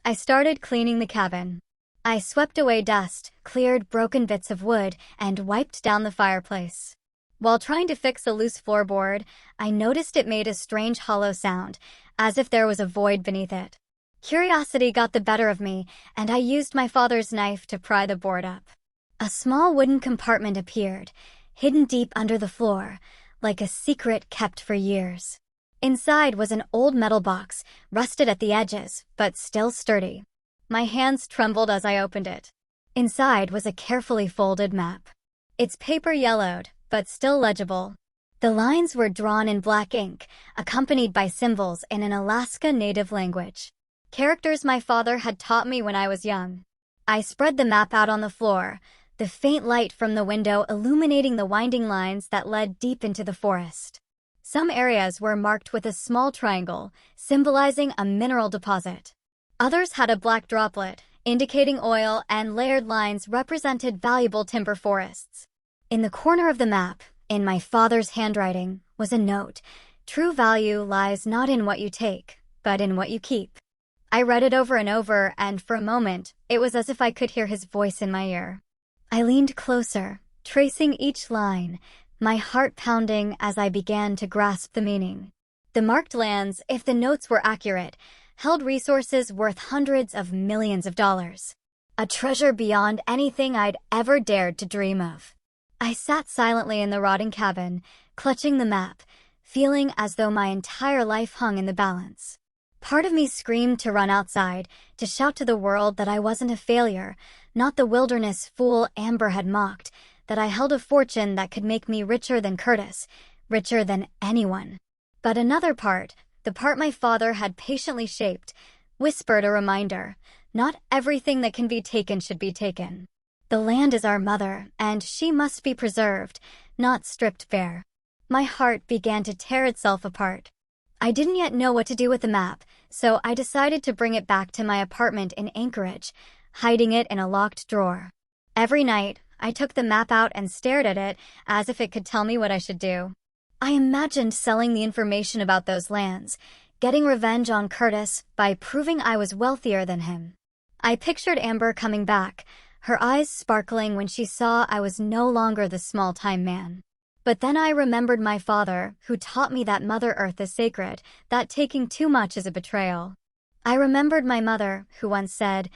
Speaker 1: I started cleaning the cabin. I swept away dust, cleared broken bits of wood, and wiped down the fireplace. While trying to fix a loose floorboard, I noticed it made a strange hollow sound, as if there was a void beneath it. Curiosity got the better of me, and I used my father's knife to pry the board up. A small wooden compartment appeared, hidden deep under the floor, like a secret kept for years. Inside was an old metal box, rusted at the edges, but still sturdy. My hands trembled as I opened it. Inside was a carefully folded map. Its paper yellowed, but still legible. The lines were drawn in black ink, accompanied by symbols in an Alaska Native language. Characters my father had taught me when I was young. I spread the map out on the floor, the faint light from the window illuminating the winding lines that led deep into the forest. Some areas were marked with a small triangle, symbolizing a mineral deposit. Others had a black droplet, indicating oil, and layered lines represented valuable timber forests. In the corner of the map, in my father's handwriting, was a note: "True value lies not in what you take, but in what you keep." I read it over and over, and for a moment, it was as if I could hear his voice in my ear. I leaned closer, tracing each line, my heart pounding as I began to grasp the meaning. The marked lands, if the notes were accurate, held resources worth hundreds of millions of dollars. A treasure beyond anything I'd ever dared to dream of. I sat silently in the rotting cabin, clutching the map, feeling as though my entire life hung in the balance. Part of me screamed to run outside, to shout to the world that I wasn't a failure, not the wilderness fool Amber had mocked, that I held a fortune that could make me richer than Curtis, richer than anyone. But another part, the part my father had patiently shaped, whispered a reminder: not everything that can be taken should be taken. The land is our mother, and she must be preserved, not stripped bare. My heart began to tear itself apart. I didn't yet know what to do with the map, so I decided to bring it back to my apartment in Anchorage, hiding it in a locked drawer. Every night, I took the map out and stared at it as if it could tell me what I should do. I imagined selling the information about those lands, getting revenge on Curtis by proving I was wealthier than him. I pictured Amber coming back, her eyes sparkling when she saw I was no longer the small-time man. But then I remembered my father, who taught me that Mother Earth is sacred, that taking too much is a betrayal. I remembered my mother, who once said,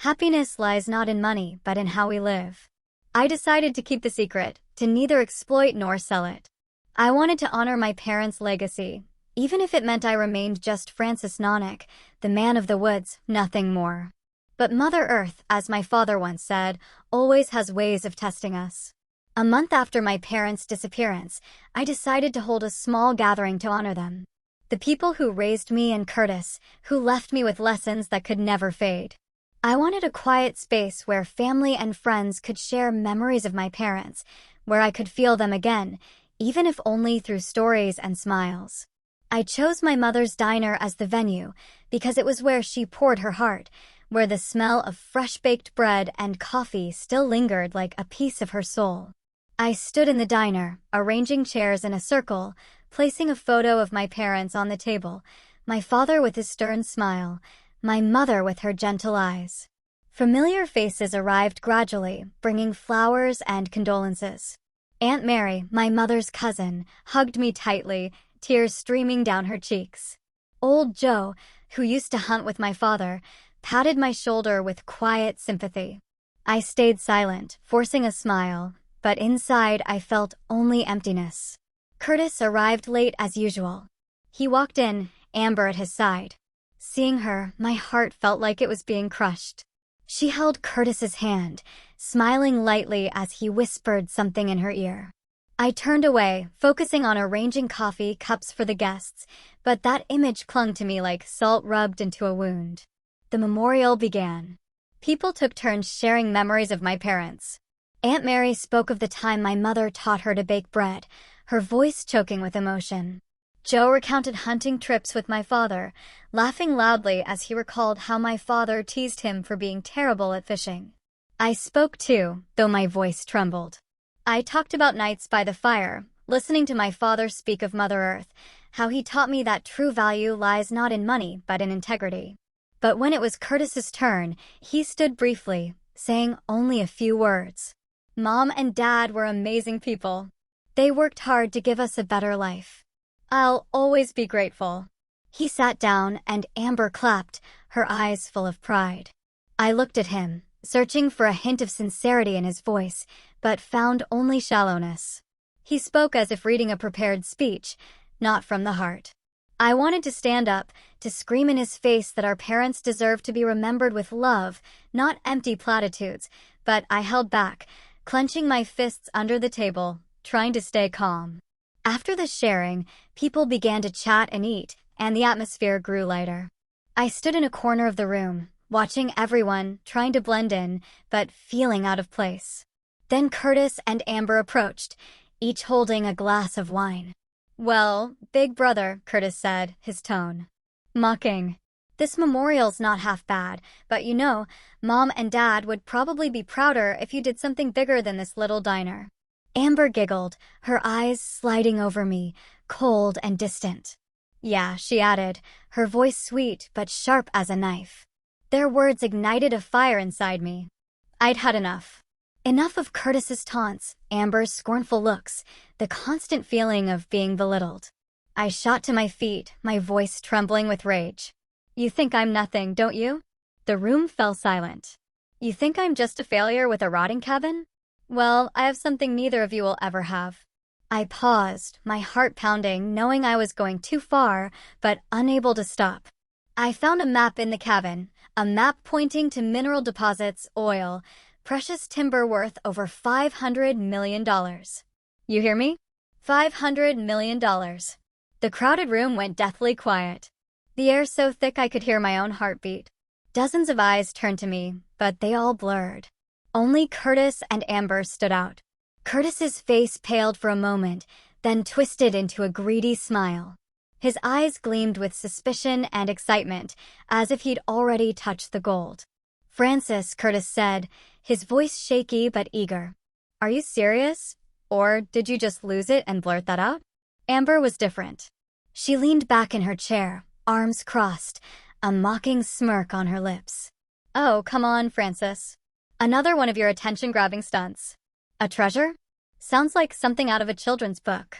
Speaker 1: "Happiness lies not in money, but in how we live." I decided to keep the secret, to neither exploit nor sell it. I wanted to honor my parents' legacy, even if it meant I remained just Francis Nonick, the man of the woods, nothing more. But Mother Earth, as my father once said, always has ways of testing us. A month after my parents' disappearance, I decided to hold a small gathering to honor them. The people who raised me and Curtis, who left me with lessons that could never fade. I wanted a quiet space where family and friends could share memories of my parents, where I could feel them again, even if only through stories and smiles. I chose my mother's diner as the venue because it was where she poured her heart, where the smell of fresh-baked bread and coffee still lingered like a piece of her soul. I stood in the diner, arranging chairs in a circle, placing a photo of my parents on the table, my father with his stern smile, my mother with her gentle eyes. Familiar faces arrived gradually, bringing flowers and condolences. Aunt Mary, my mother's cousin, hugged me tightly, tears streaming down her cheeks. Old Joe, who used to hunt with my father, patted my shoulder with quiet sympathy. I stayed silent, forcing a smile, but inside I felt only emptiness. Curtis arrived late as usual. He walked in, Amber at his side. Seeing her, my heart felt like it was being crushed. She held Curtis's hand, smiling lightly as he whispered something in her ear. I turned away, focusing on arranging coffee cups for the guests, but that image clung to me like salt rubbed into a wound. The memorial began. People took turns sharing memories of my parents. Aunt Mary spoke of the time my mother taught her to bake bread, her voice choking with emotion. Joe recounted hunting trips with my father, laughing loudly as he recalled how my father teased him for being terrible at fishing. I spoke too, though my voice trembled. I talked about nights by the fire, listening to my father speak of Mother Earth, how he taught me that true value lies not in money but in integrity. But when it was Curtis's turn, he stood briefly, saying only a few words. Mom and Dad were amazing people. They worked hard to give us a better life. I'll always be grateful. He sat down and Amber clapped, her eyes full of pride. I looked at him, searching for a hint of sincerity in his voice, but found only shallowness. He spoke as if reading a prepared speech, not from the heart. I wanted to stand up, to scream in his face that our parents deserved to be remembered with love, not empty platitudes, but I held back, clenching my fists under the table, trying to stay calm. After the sharing, people began to chat and eat, and the atmosphere grew lighter. I stood in a corner of the room, watching everyone, trying to blend in, but feeling out of place. Then Curtis and Amber approached, each holding a glass of wine. "Well, big brother," Curtis said, his tone mocking. "This memorial's not half bad, but you know, Mom and Dad would probably be prouder if you did something bigger than this little diner." Amber giggled, her eyes sliding over me, cold and distant. "Yeah," she added, her voice sweet but sharp as a knife. Their words ignited a fire inside me. I'd had enough. Enough of Curtis's taunts, Amber's scornful looks, the constant feeling of being belittled. I shot to my feet, my voice trembling with rage. "You think I'm nothing, don't you?" The room fell silent. "You think I'm just a failure with a rotting cabin? Well, I have something neither of you will ever have." I paused, my heart pounding, knowing I was going too far, but unable to stop. I found a map in the cabin, a map pointing to mineral deposits, oil, precious timber worth over $500 million. You hear me? $500 million. The crowded room went deathly quiet. The air so thick I could hear my own heartbeat. Dozens of eyes turned to me, but they all blurred. Only Curtis and Amber stood out. Curtis's face paled for a moment, then twisted into a greedy smile. His eyes gleamed with suspicion and excitement, as if he'd already touched the gold. "Francis," Curtis said, his voice shaky but eager. "Are you serious? Or did you just lose it and blurt that out?" Amber was different. She leaned back in her chair, arms crossed, a mocking smirk on her lips. "Oh, come on, Francis. Another one of your attention-grabbing stunts. A treasure? Sounds like something out of a children's book."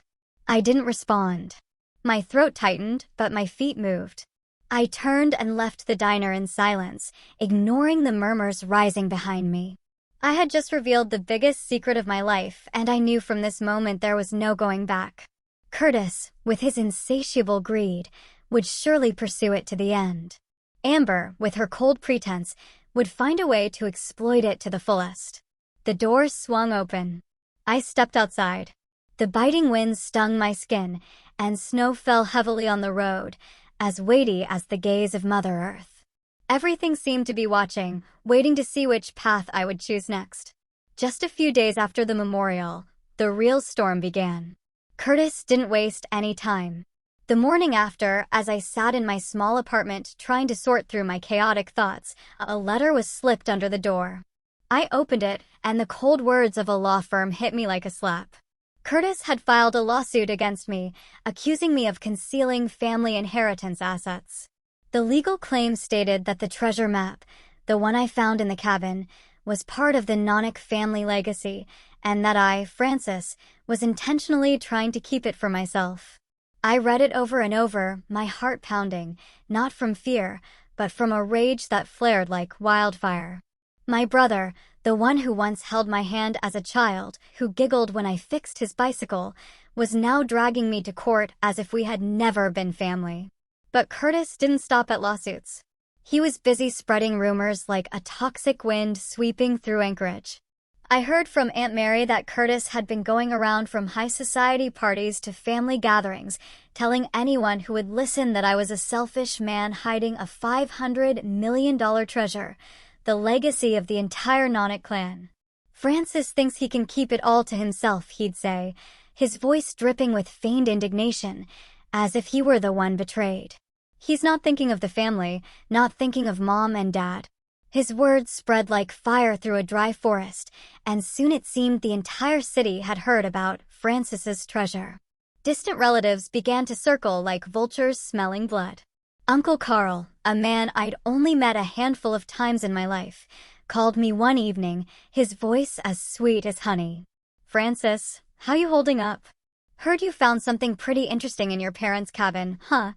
Speaker 1: I didn't respond. My throat tightened, but my feet moved. I turned and left the diner in silence, ignoring the murmurs rising behind me. I had just revealed the biggest secret of my life, and I knew from this moment there was no going back. Curtis, with his insatiable greed, would surely pursue it to the end. Amber, with her cold pretense, would find a way to exploit it to the fullest. The door swung open. I stepped outside. The biting wind stung my skin, and snow fell heavily on the road, as weighty as the gaze of Mother Earth. Everything seemed to be watching, waiting to see which path I would choose next. Just a few days after the memorial, the real storm began. Curtis didn't waste any time. The morning after, as I sat in my small apartment trying to sort through my chaotic thoughts, a letter was slipped under the door. I opened it, and the cold words of a law firm hit me like a slap. Curtis had filed a lawsuit against me, accusing me of concealing family inheritance assets. The legal claim stated that the treasure map, the one I found in the cabin, was part of the Nonick family legacy, and that I, Francis, was intentionally trying to keep it for myself. I read it over and over, my heart pounding, not from fear, but from a rage that flared like wildfire. My brother, the one who once held my hand as a child, who giggled when I fixed his bicycle, was now dragging me to court as if we had never been family. But Curtis didn't stop at lawsuits. He was busy spreading rumors like a toxic wind sweeping through Anchorage. I heard from Aunt Mary that Curtis had been going around from high society parties to family gatherings, telling anyone who would listen that I was a selfish man hiding a $500 million treasure, the legacy of the entire Nonick clan. "Francis thinks he can keep it all to himself," he'd say, his voice dripping with feigned indignation, as if he were the one betrayed. "He's not thinking of the family, not thinking of Mom and Dad." His words spread like fire through a dry forest, and soon it seemed the entire city had heard about Francis's treasure. Distant relatives began to circle like vultures smelling blood. Uncle Carl, a man I'd only met a handful of times in my life, called me one evening, his voice as sweet as honey. "Francis, how you holding up? Heard you found something pretty interesting in your parents' cabin, huh?"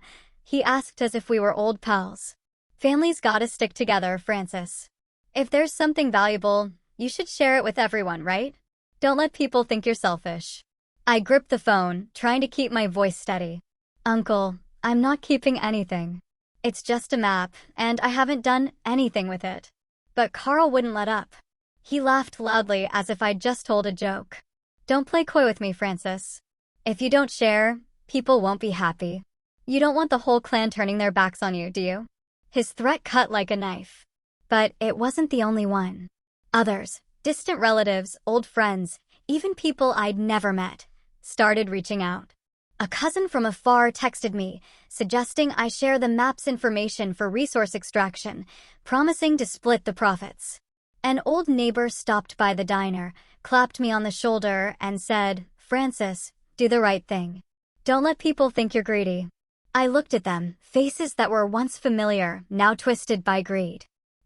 Speaker 1: He asked as if we were old pals. Families gotta stick together, Francis. If there's something valuable, you should share it with everyone, right? Don't let people think you're selfish. I gripped the phone, trying to keep my voice steady. Uncle, I'm not keeping anything. It's just a map, and I haven't done anything with it. But Carl wouldn't let up. He laughed loudly as if I'd just told a joke. Don't play coy with me, Francis. If you don't share, people won't be happy. You don't want the whole clan turning their backs on you, do you? His threat cut like a knife. But it wasn't the only one. Others, distant relatives, old friends, even people I'd never met, started reaching out. A cousin from afar texted me, suggesting I share the map's information for resource extraction, promising to split the profits. An old neighbor stopped by the diner, clapped me on the shoulder, and said, "Francis, do the right thing. Don't let people think you're greedy." I looked at them, faces that were once familiar, now twisted by greed.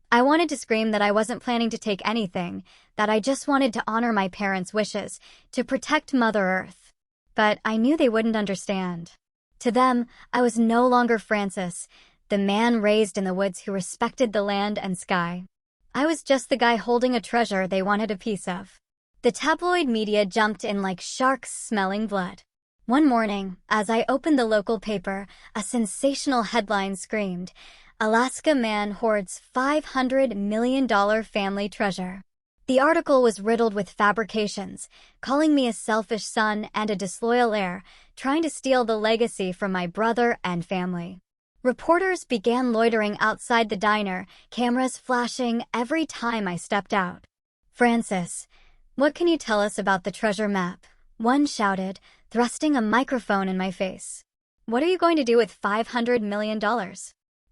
Speaker 1: I wanted to scream that I wasn't planning to take anything, that I just wanted to honor my parents' wishes, to protect Mother Earth. But I knew they wouldn't understand. To them, I was no longer Francis, the man raised in the woods who respected the land and sky. I was just the guy holding a treasure they wanted a piece of. The tabloid media jumped in like sharks smelling blood. One morning, as I opened the local paper, a sensational headline screamed, "Alaska man hoards $500 million family treasure." The article was riddled with fabrications, calling me a selfish son and a disloyal heir, trying to steal the legacy from my brother and family. Reporters began loitering outside the diner, cameras flashing every time I stepped out. "Francis, what can you tell us about the treasure map?" one shouted, thrusting a microphone in my face. "What are you going to do with $500 million?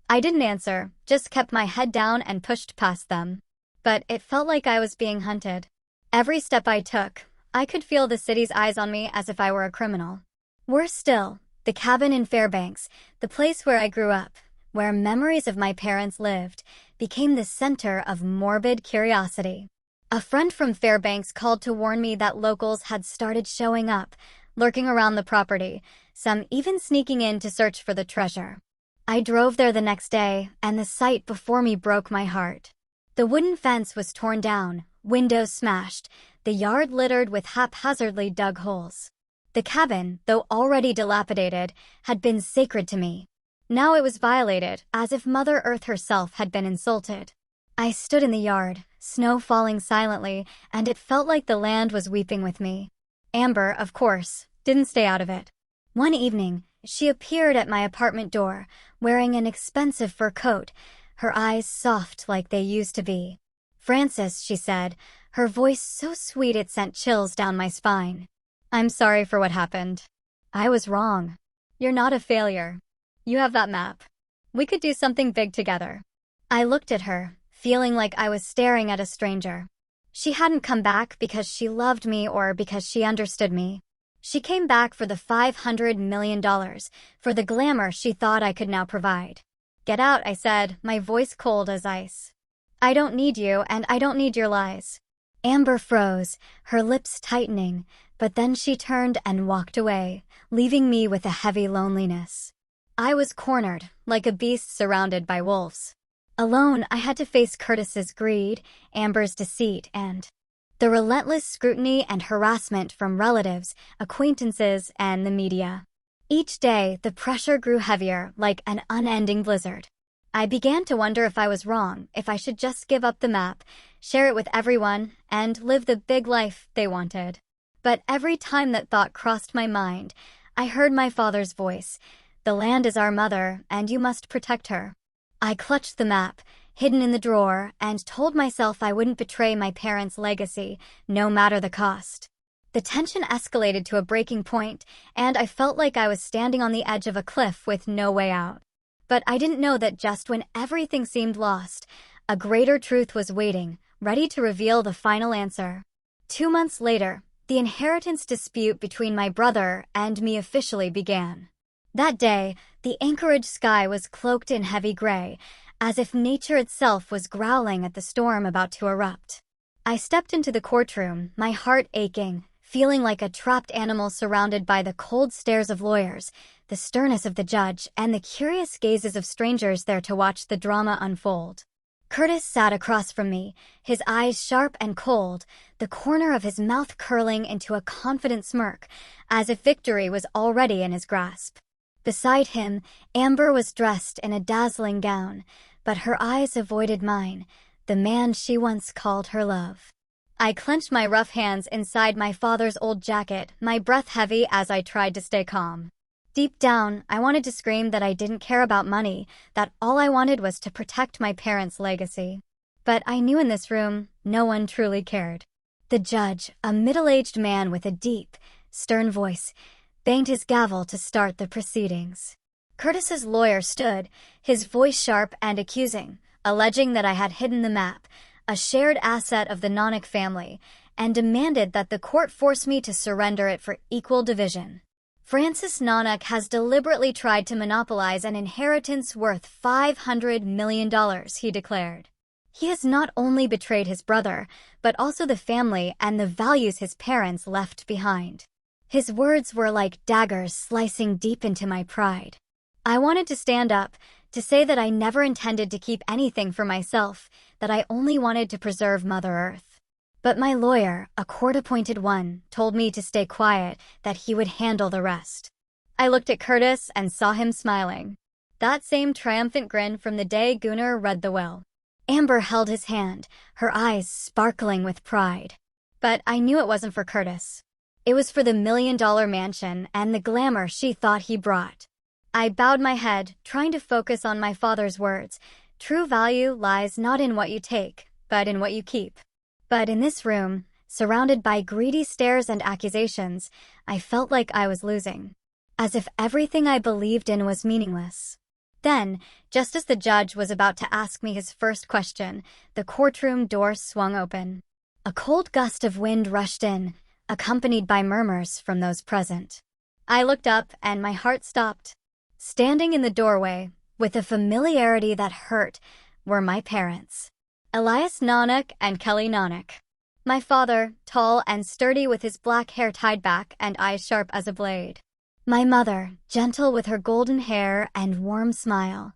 Speaker 1: I didn't answer, just kept my head down and pushed past them. But it felt like I was being hunted. Every step I took, I could feel the city's eyes on me as if I were a criminal. Worse still, the cabin in Fairbanks, the place where I grew up, where memories of my parents lived, became the center of morbid curiosity. A friend from Fairbanks called to warn me that locals had started showing up, lurking around the property, some even sneaking in to search for the treasure. I drove there the next day, and the sight before me broke my heart. The wooden fence was torn down, windows smashed, the yard littered with haphazardly dug holes. The cabin, though already dilapidated, had been sacred to me. Now it was violated, as if Mother Earth herself had been insulted. I stood in the yard, snow falling silently, and it felt like the land was weeping with me. Amber, of course, didn't stay out of it. One evening, she appeared at my apartment door, wearing an expensive fur coat, her eyes soft like they used to be. "Francis," she said, her voice so sweet it sent chills down my spine. "I'm sorry for what happened. I was wrong. You're not a failure. You have that map. We could do something big together." I looked at her, feeling like I was staring at a stranger. She hadn't come back because she loved me or because she understood me. She came back for the $500 million, for the glamour she thought I could now provide. "Get out," I said, my voice cold as ice. "I don't need you, and I don't need your lies." Amber froze, her lips tightening, but then she turned and walked away, leaving me with a heavy loneliness. I was cornered, like a beast surrounded by wolves. Alone, I had to face Curtis's greed, Amber's deceit, and the relentless scrutiny and harassment from relatives, acquaintances, and the media. Each day, the pressure grew heavier, like an unending blizzard. I began to wonder if I was wrong, if I should just give up the map, share it with everyone, and live the big life they wanted. But every time that thought crossed my mind, I heard my father's voice. "The land is our mother, and you must protect her." I clutched the map, hidden in the drawer, and told myself I wouldn't betray my parents' legacy, no matter the cost. The tension escalated to a breaking point, and I felt like I was standing on the edge of a cliff with no way out. But I didn't know that just when everything seemed lost, a greater truth was waiting, ready to reveal the final answer. 2 months later, the inheritance dispute between my brother and me officially began. That day, the Anchorage sky was cloaked in heavy gray, as if nature itself was growling at the storm about to erupt. I stepped into the courtroom, my heart aching, feeling like a trapped animal surrounded by the cold stares of lawyers, the sternness of the judge, and the curious gazes of strangers there to watch the drama unfold. Curtis sat across from me, his eyes sharp and cold, the corner of his mouth curling into a confident smirk, as if victory was already in his grasp. Beside him, Amber was dressed in a dazzling gown, but her eyes avoided mine, the man she once called her love. I clenched my rough hands inside my father's old jacket, my breath heavy as I tried to stay calm. Deep down, I wanted to scream that I didn't care about money, that all I wanted was to protect my parents' legacy. But I knew in this room, no one truly cared. The judge, a middle-aged man with a deep, stern voice, banged his gavel to start the proceedings. Curtis's lawyer stood, his voice sharp and accusing, alleging that I had hidden the map, a shared asset of the Nonick family, and demanded that the court force me to surrender it for equal division. Francis Nonick has deliberately tried to monopolize an inheritance worth $500 million, he declared. He has not only betrayed his brother, but also the family and the values his parents left behind. His words were like daggers slicing deep into my pride. I wanted to stand up, to say that I never intended to keep anything for myself, that I only wanted to preserve Mother Earth. But my lawyer, a court-appointed one, told me to stay quiet, that he would handle the rest. I looked at Curtis and saw him smiling. That same triumphant grin from the day Gunnar read the will. Amber held his hand, her eyes sparkling with pride. But I knew it wasn't for Curtis. It was for the $1 million mansion and the glamour she thought he brought. I bowed my head, trying to focus on my father's words. True value lies not in what you take, but in what you keep. But in this room, surrounded by greedy stares and accusations, I felt like I was losing. As if everything I believed in was meaningless. Then, just as the judge was about to ask me his first question, the courtroom door swung open. A cold gust of wind rushed in, accompanied by murmurs from those present. I looked up and my heart stopped. Standing in the doorway, with a familiarity that hurt, were my parents. Elias Nonick and Kelly Nonick. My father, tall and sturdy with his black hair tied back and eyes sharp as a blade. My mother, gentle with her golden hair and warm smile,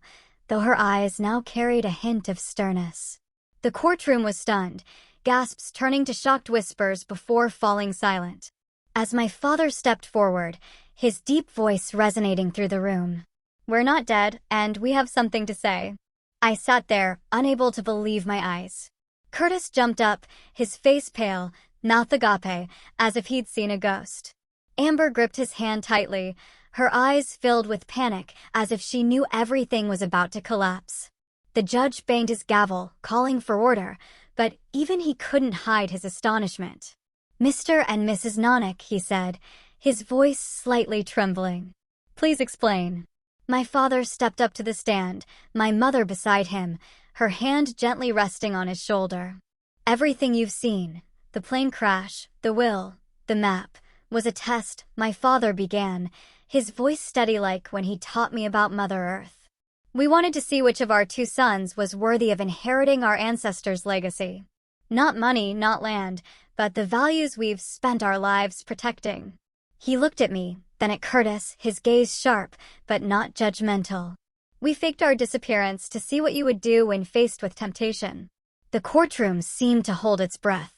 Speaker 1: though her eyes now carried a hint of sternness. The courtroom was stunned, gasps turning to shocked whispers before falling silent. As my father stepped forward, his deep voice resonating through the room. "We're not dead, and we have something to say." I sat there, unable to believe my eyes. Curtis jumped up, his face pale, mouth agape, as if he'd seen a ghost. Amber gripped his hand tightly, her eyes filled with panic, as if she knew everything was about to collapse. The judge banged his gavel, calling for order, but even he couldn't hide his astonishment. "Mr. and Mrs. Nonick," he said, his voice slightly trembling. "Please explain." My father stepped up to the stand, my mother beside him, her hand gently resting on his shoulder. "Everything you've seen, the plane crash, the will, the map, was a test," my father began, his voice steady like when he taught me about Mother Earth. "We wanted to see which of our two sons was worthy of inheriting our ancestors' legacy. Not money, not land, but the values we've spent our lives protecting." He looked at me, then at Curtis, his gaze sharp, but not judgmental. "We faked our disappearance to see what you would do when faced with temptation." The courtroom seemed to hold its breath.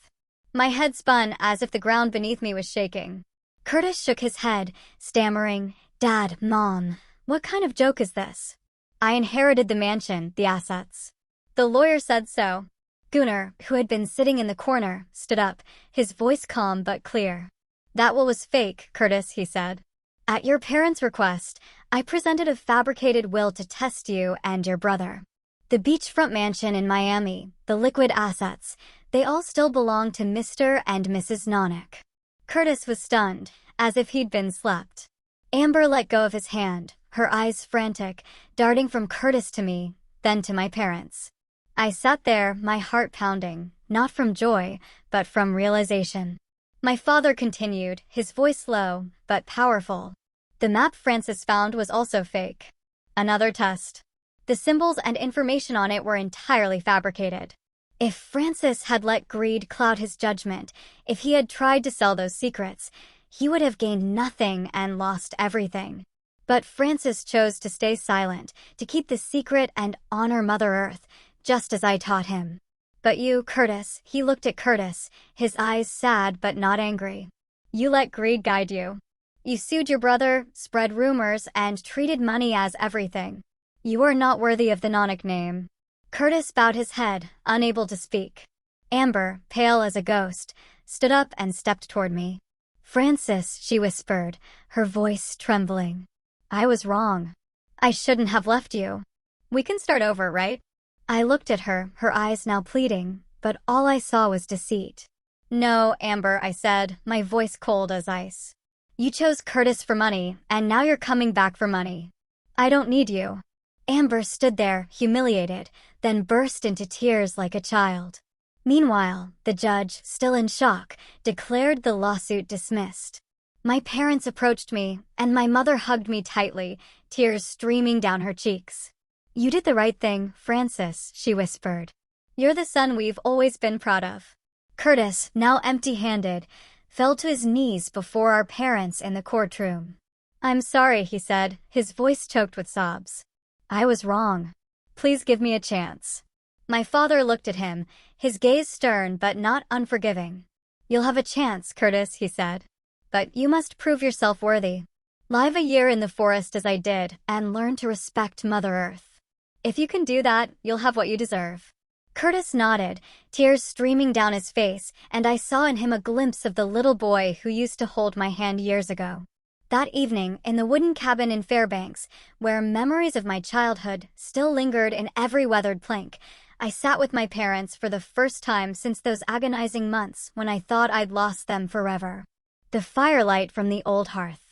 Speaker 1: My head spun as if the ground beneath me was shaking. Curtis shook his head, stammering, "Dad, Mom, what kind of joke is this? I inherited the mansion, the assets." "The lawyer said so." Gunnar, who had been sitting in the corner, stood up, his voice calm but clear. "That will was fake, Curtis," he said. "At your parents' request, I presented a fabricated will to test you and your brother. The beachfront mansion in Miami, the liquid assets, they all still belong to Mr. and Mrs. Nonick." Curtis was stunned, as if he'd been slept. Amber let go of his hand, her eyes frantic, darting from Curtis to me, then to my parents. I sat there, my heart pounding, not from joy, but from realization. My father continued, his voice low, but powerful. "The map Francis found was also fake. Another test. The symbols and information on it were entirely fabricated. If Francis had let greed cloud his judgment, if he had tried to sell those secrets, he would have gained nothing and lost everything. But Francis chose to stay silent, to keep the secret and honor Mother Earth, just as I taught him. But you, Curtis, he looked at Curtis, his eyes sad but not angry. You let greed guide you. You sued your brother, spread rumors, and treated money as everything. You are not worthy of the Nonic name. Curtis bowed his head, unable to speak. Amber, pale as a ghost, stood up and stepped toward me. Francis, she whispered, her voice trembling. I was wrong. I shouldn't have left you. We can start over, right? I looked at her, her eyes now pleading, but all I saw was deceit. No, Amber, I said, my voice cold as ice. You chose Curtis for money, and now you're coming back for money. I don't need you. Amber stood there, humiliated, then burst into tears like a child. Meanwhile, the judge, still in shock, declared the lawsuit dismissed. My parents approached me, and my mother hugged me tightly, tears streaming down her cheeks. You did the right thing, Francis, she whispered. You're the son we've always been proud of. Curtis, now empty-handed, fell to his knees before our parents in the courtroom. I'm sorry, he said, his voice choked with sobs. I was wrong. Please give me a chance. My father looked at him, his gaze stern but not unforgiving. You'll have a chance, Curtis, he said. But you must prove yourself worthy. Live a year in the forest as I did, and learn to respect Mother Earth. If you can do that, you'll have what you deserve. Curtis nodded, tears streaming down his face, and I saw in him a glimpse of the little boy who used to hold my hand years ago. That evening, in the wooden cabin in Fairbanks, where memories of my childhood still lingered in every weathered plank, I sat with my parents for the first time since those agonizing months when I thought I'd lost them forever. The firelight from the old hearth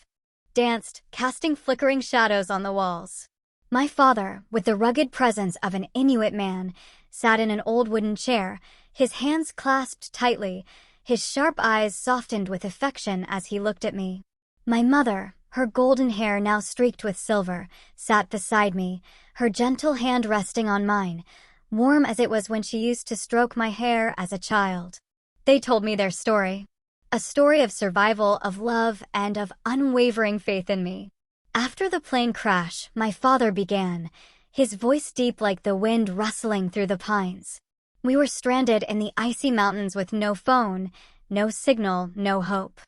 Speaker 1: danced, casting flickering shadows on the walls. My father, with the rugged presence of an Inuit man, sat in an old wooden chair, his hands clasped tightly, his sharp eyes softened with affection as he looked at me. My mother, her golden hair now streaked with silver, sat beside me, her gentle hand resting on mine, warm as it was when she used to stroke my hair as a child. They told me their story. A story of survival, of love, and of unwavering faith in me. After the plane crash, my father began, his voice deep like the wind rustling through the pines. We were stranded in the icy mountains with no phone, no signal, no hope.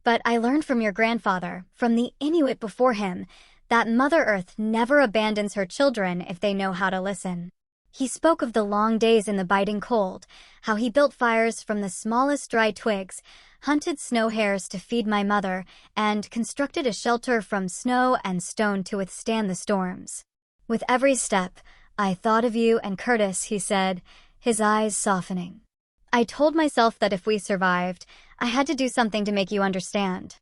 Speaker 1: But I learned from your grandfather, from the Inuit before him, that Mother Earth never abandons her children if they know how to listen. He spoke of the long days in the biting cold, how he built fires from the smallest dry twigs, hunted snow hares to feed my mother, and constructed a shelter from snow and stone to withstand the storms. With every step, I thought of you and Curtis, he said, his eyes softening. I told myself that if we survived, I had to do something to make you understand.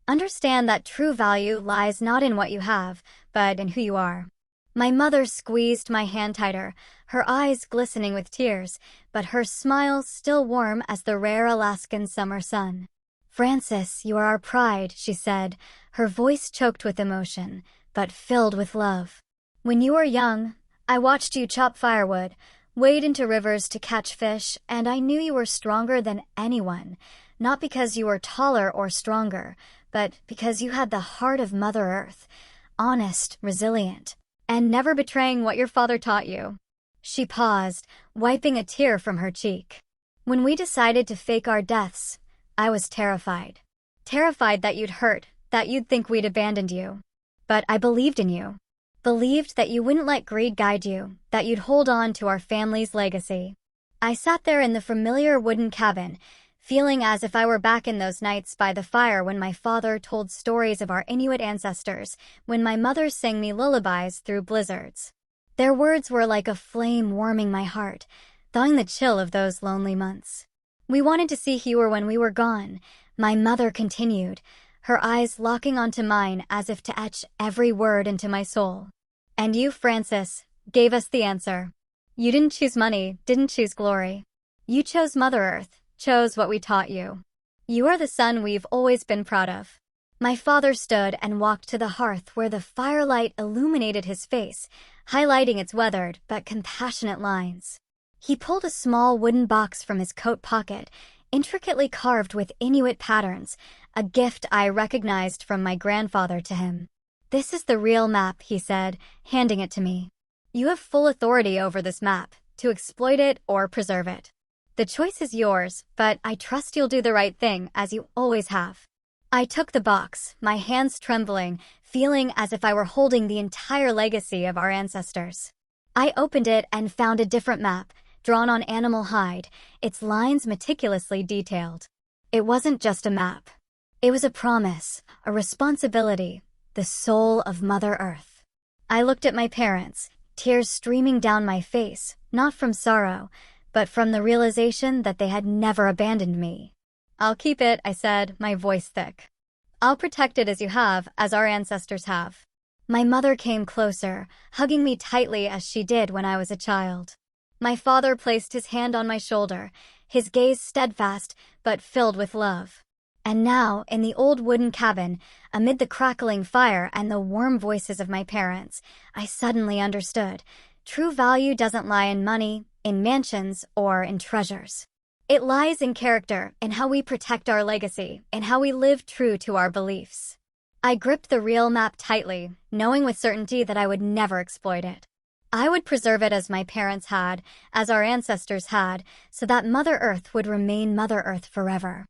Speaker 1: Understand that true value lies not in what you have, but in who you are. My mother squeezed my hand tighter, her eyes glistening with tears, but her smile still warm as the rare Alaskan summer sun. Francis, you are our pride, she said, her voice choked with emotion, but filled with love. When you were young, I watched you chop firewood, wade into rivers to catch fish, and I knew you were stronger than anyone, not because you were taller or stronger, but because you had the heart of Mother Earth, honest, resilient, and never betraying what your father taught you. She paused, wiping a tear from her cheek. When we decided to fake our deaths, I was terrified. Terrified that you'd hurt, that you'd think we'd abandoned you. But I believed in you. Believed that you wouldn't let greed guide you, that you'd hold on to our family's legacy. I sat there in the familiar wooden cabin, feeling as if I were back in those nights by the fire when my father told stories of our Inuit ancestors, when my mother sang me lullabies through blizzards. Their words were like a flame warming my heart, thawing the chill of those lonely months. We wanted to see you when we were gone, my mother continued, her eyes locking onto mine as if to etch every word into my soul. And you, Francis, gave us the answer. You didn't choose money, didn't choose glory. You chose Mother Earth, chose what we taught you. You are the son we've always been proud of. My father stood and walked to the hearth where the firelight illuminated his face, highlighting its weathered but compassionate lines. He pulled a small wooden box from his coat pocket, intricately carved with Inuit patterns, a gift I recognized from my grandfather to him. "This is the real map," he said, handing it to me. "You have full authority over this map, to exploit it or preserve it. The choice is yours, but I trust you'll do the right thing, as you always have." I took the box, my hands trembling, feeling as if I were holding the entire legacy of our ancestors. I opened it and found a different map, drawn on animal hide, its lines meticulously detailed. It wasn't just a map. It was a promise, a responsibility, the soul of Mother Earth. I looked at my parents, tears streaming down my face, not from sorrow, but from the realization that they had never abandoned me. "I'll keep it," I said, my voice thick. "I'll protect it as you have, as our ancestors have." My mother came closer, hugging me tightly as she did when I was a child. My father placed his hand on my shoulder, his gaze steadfast but filled with love. And now, in the old wooden cabin, amid the crackling fire and the warm voices of my parents, I suddenly understood. True value doesn't lie in money, in mansions, or in treasures. It lies in character, in how we protect our legacy, in how we live true to our beliefs. I gripped the real map tightly, knowing with certainty that I would never exploit it. I would preserve it as my parents had, as our ancestors had, so that Mother Earth would remain Mother Earth forever.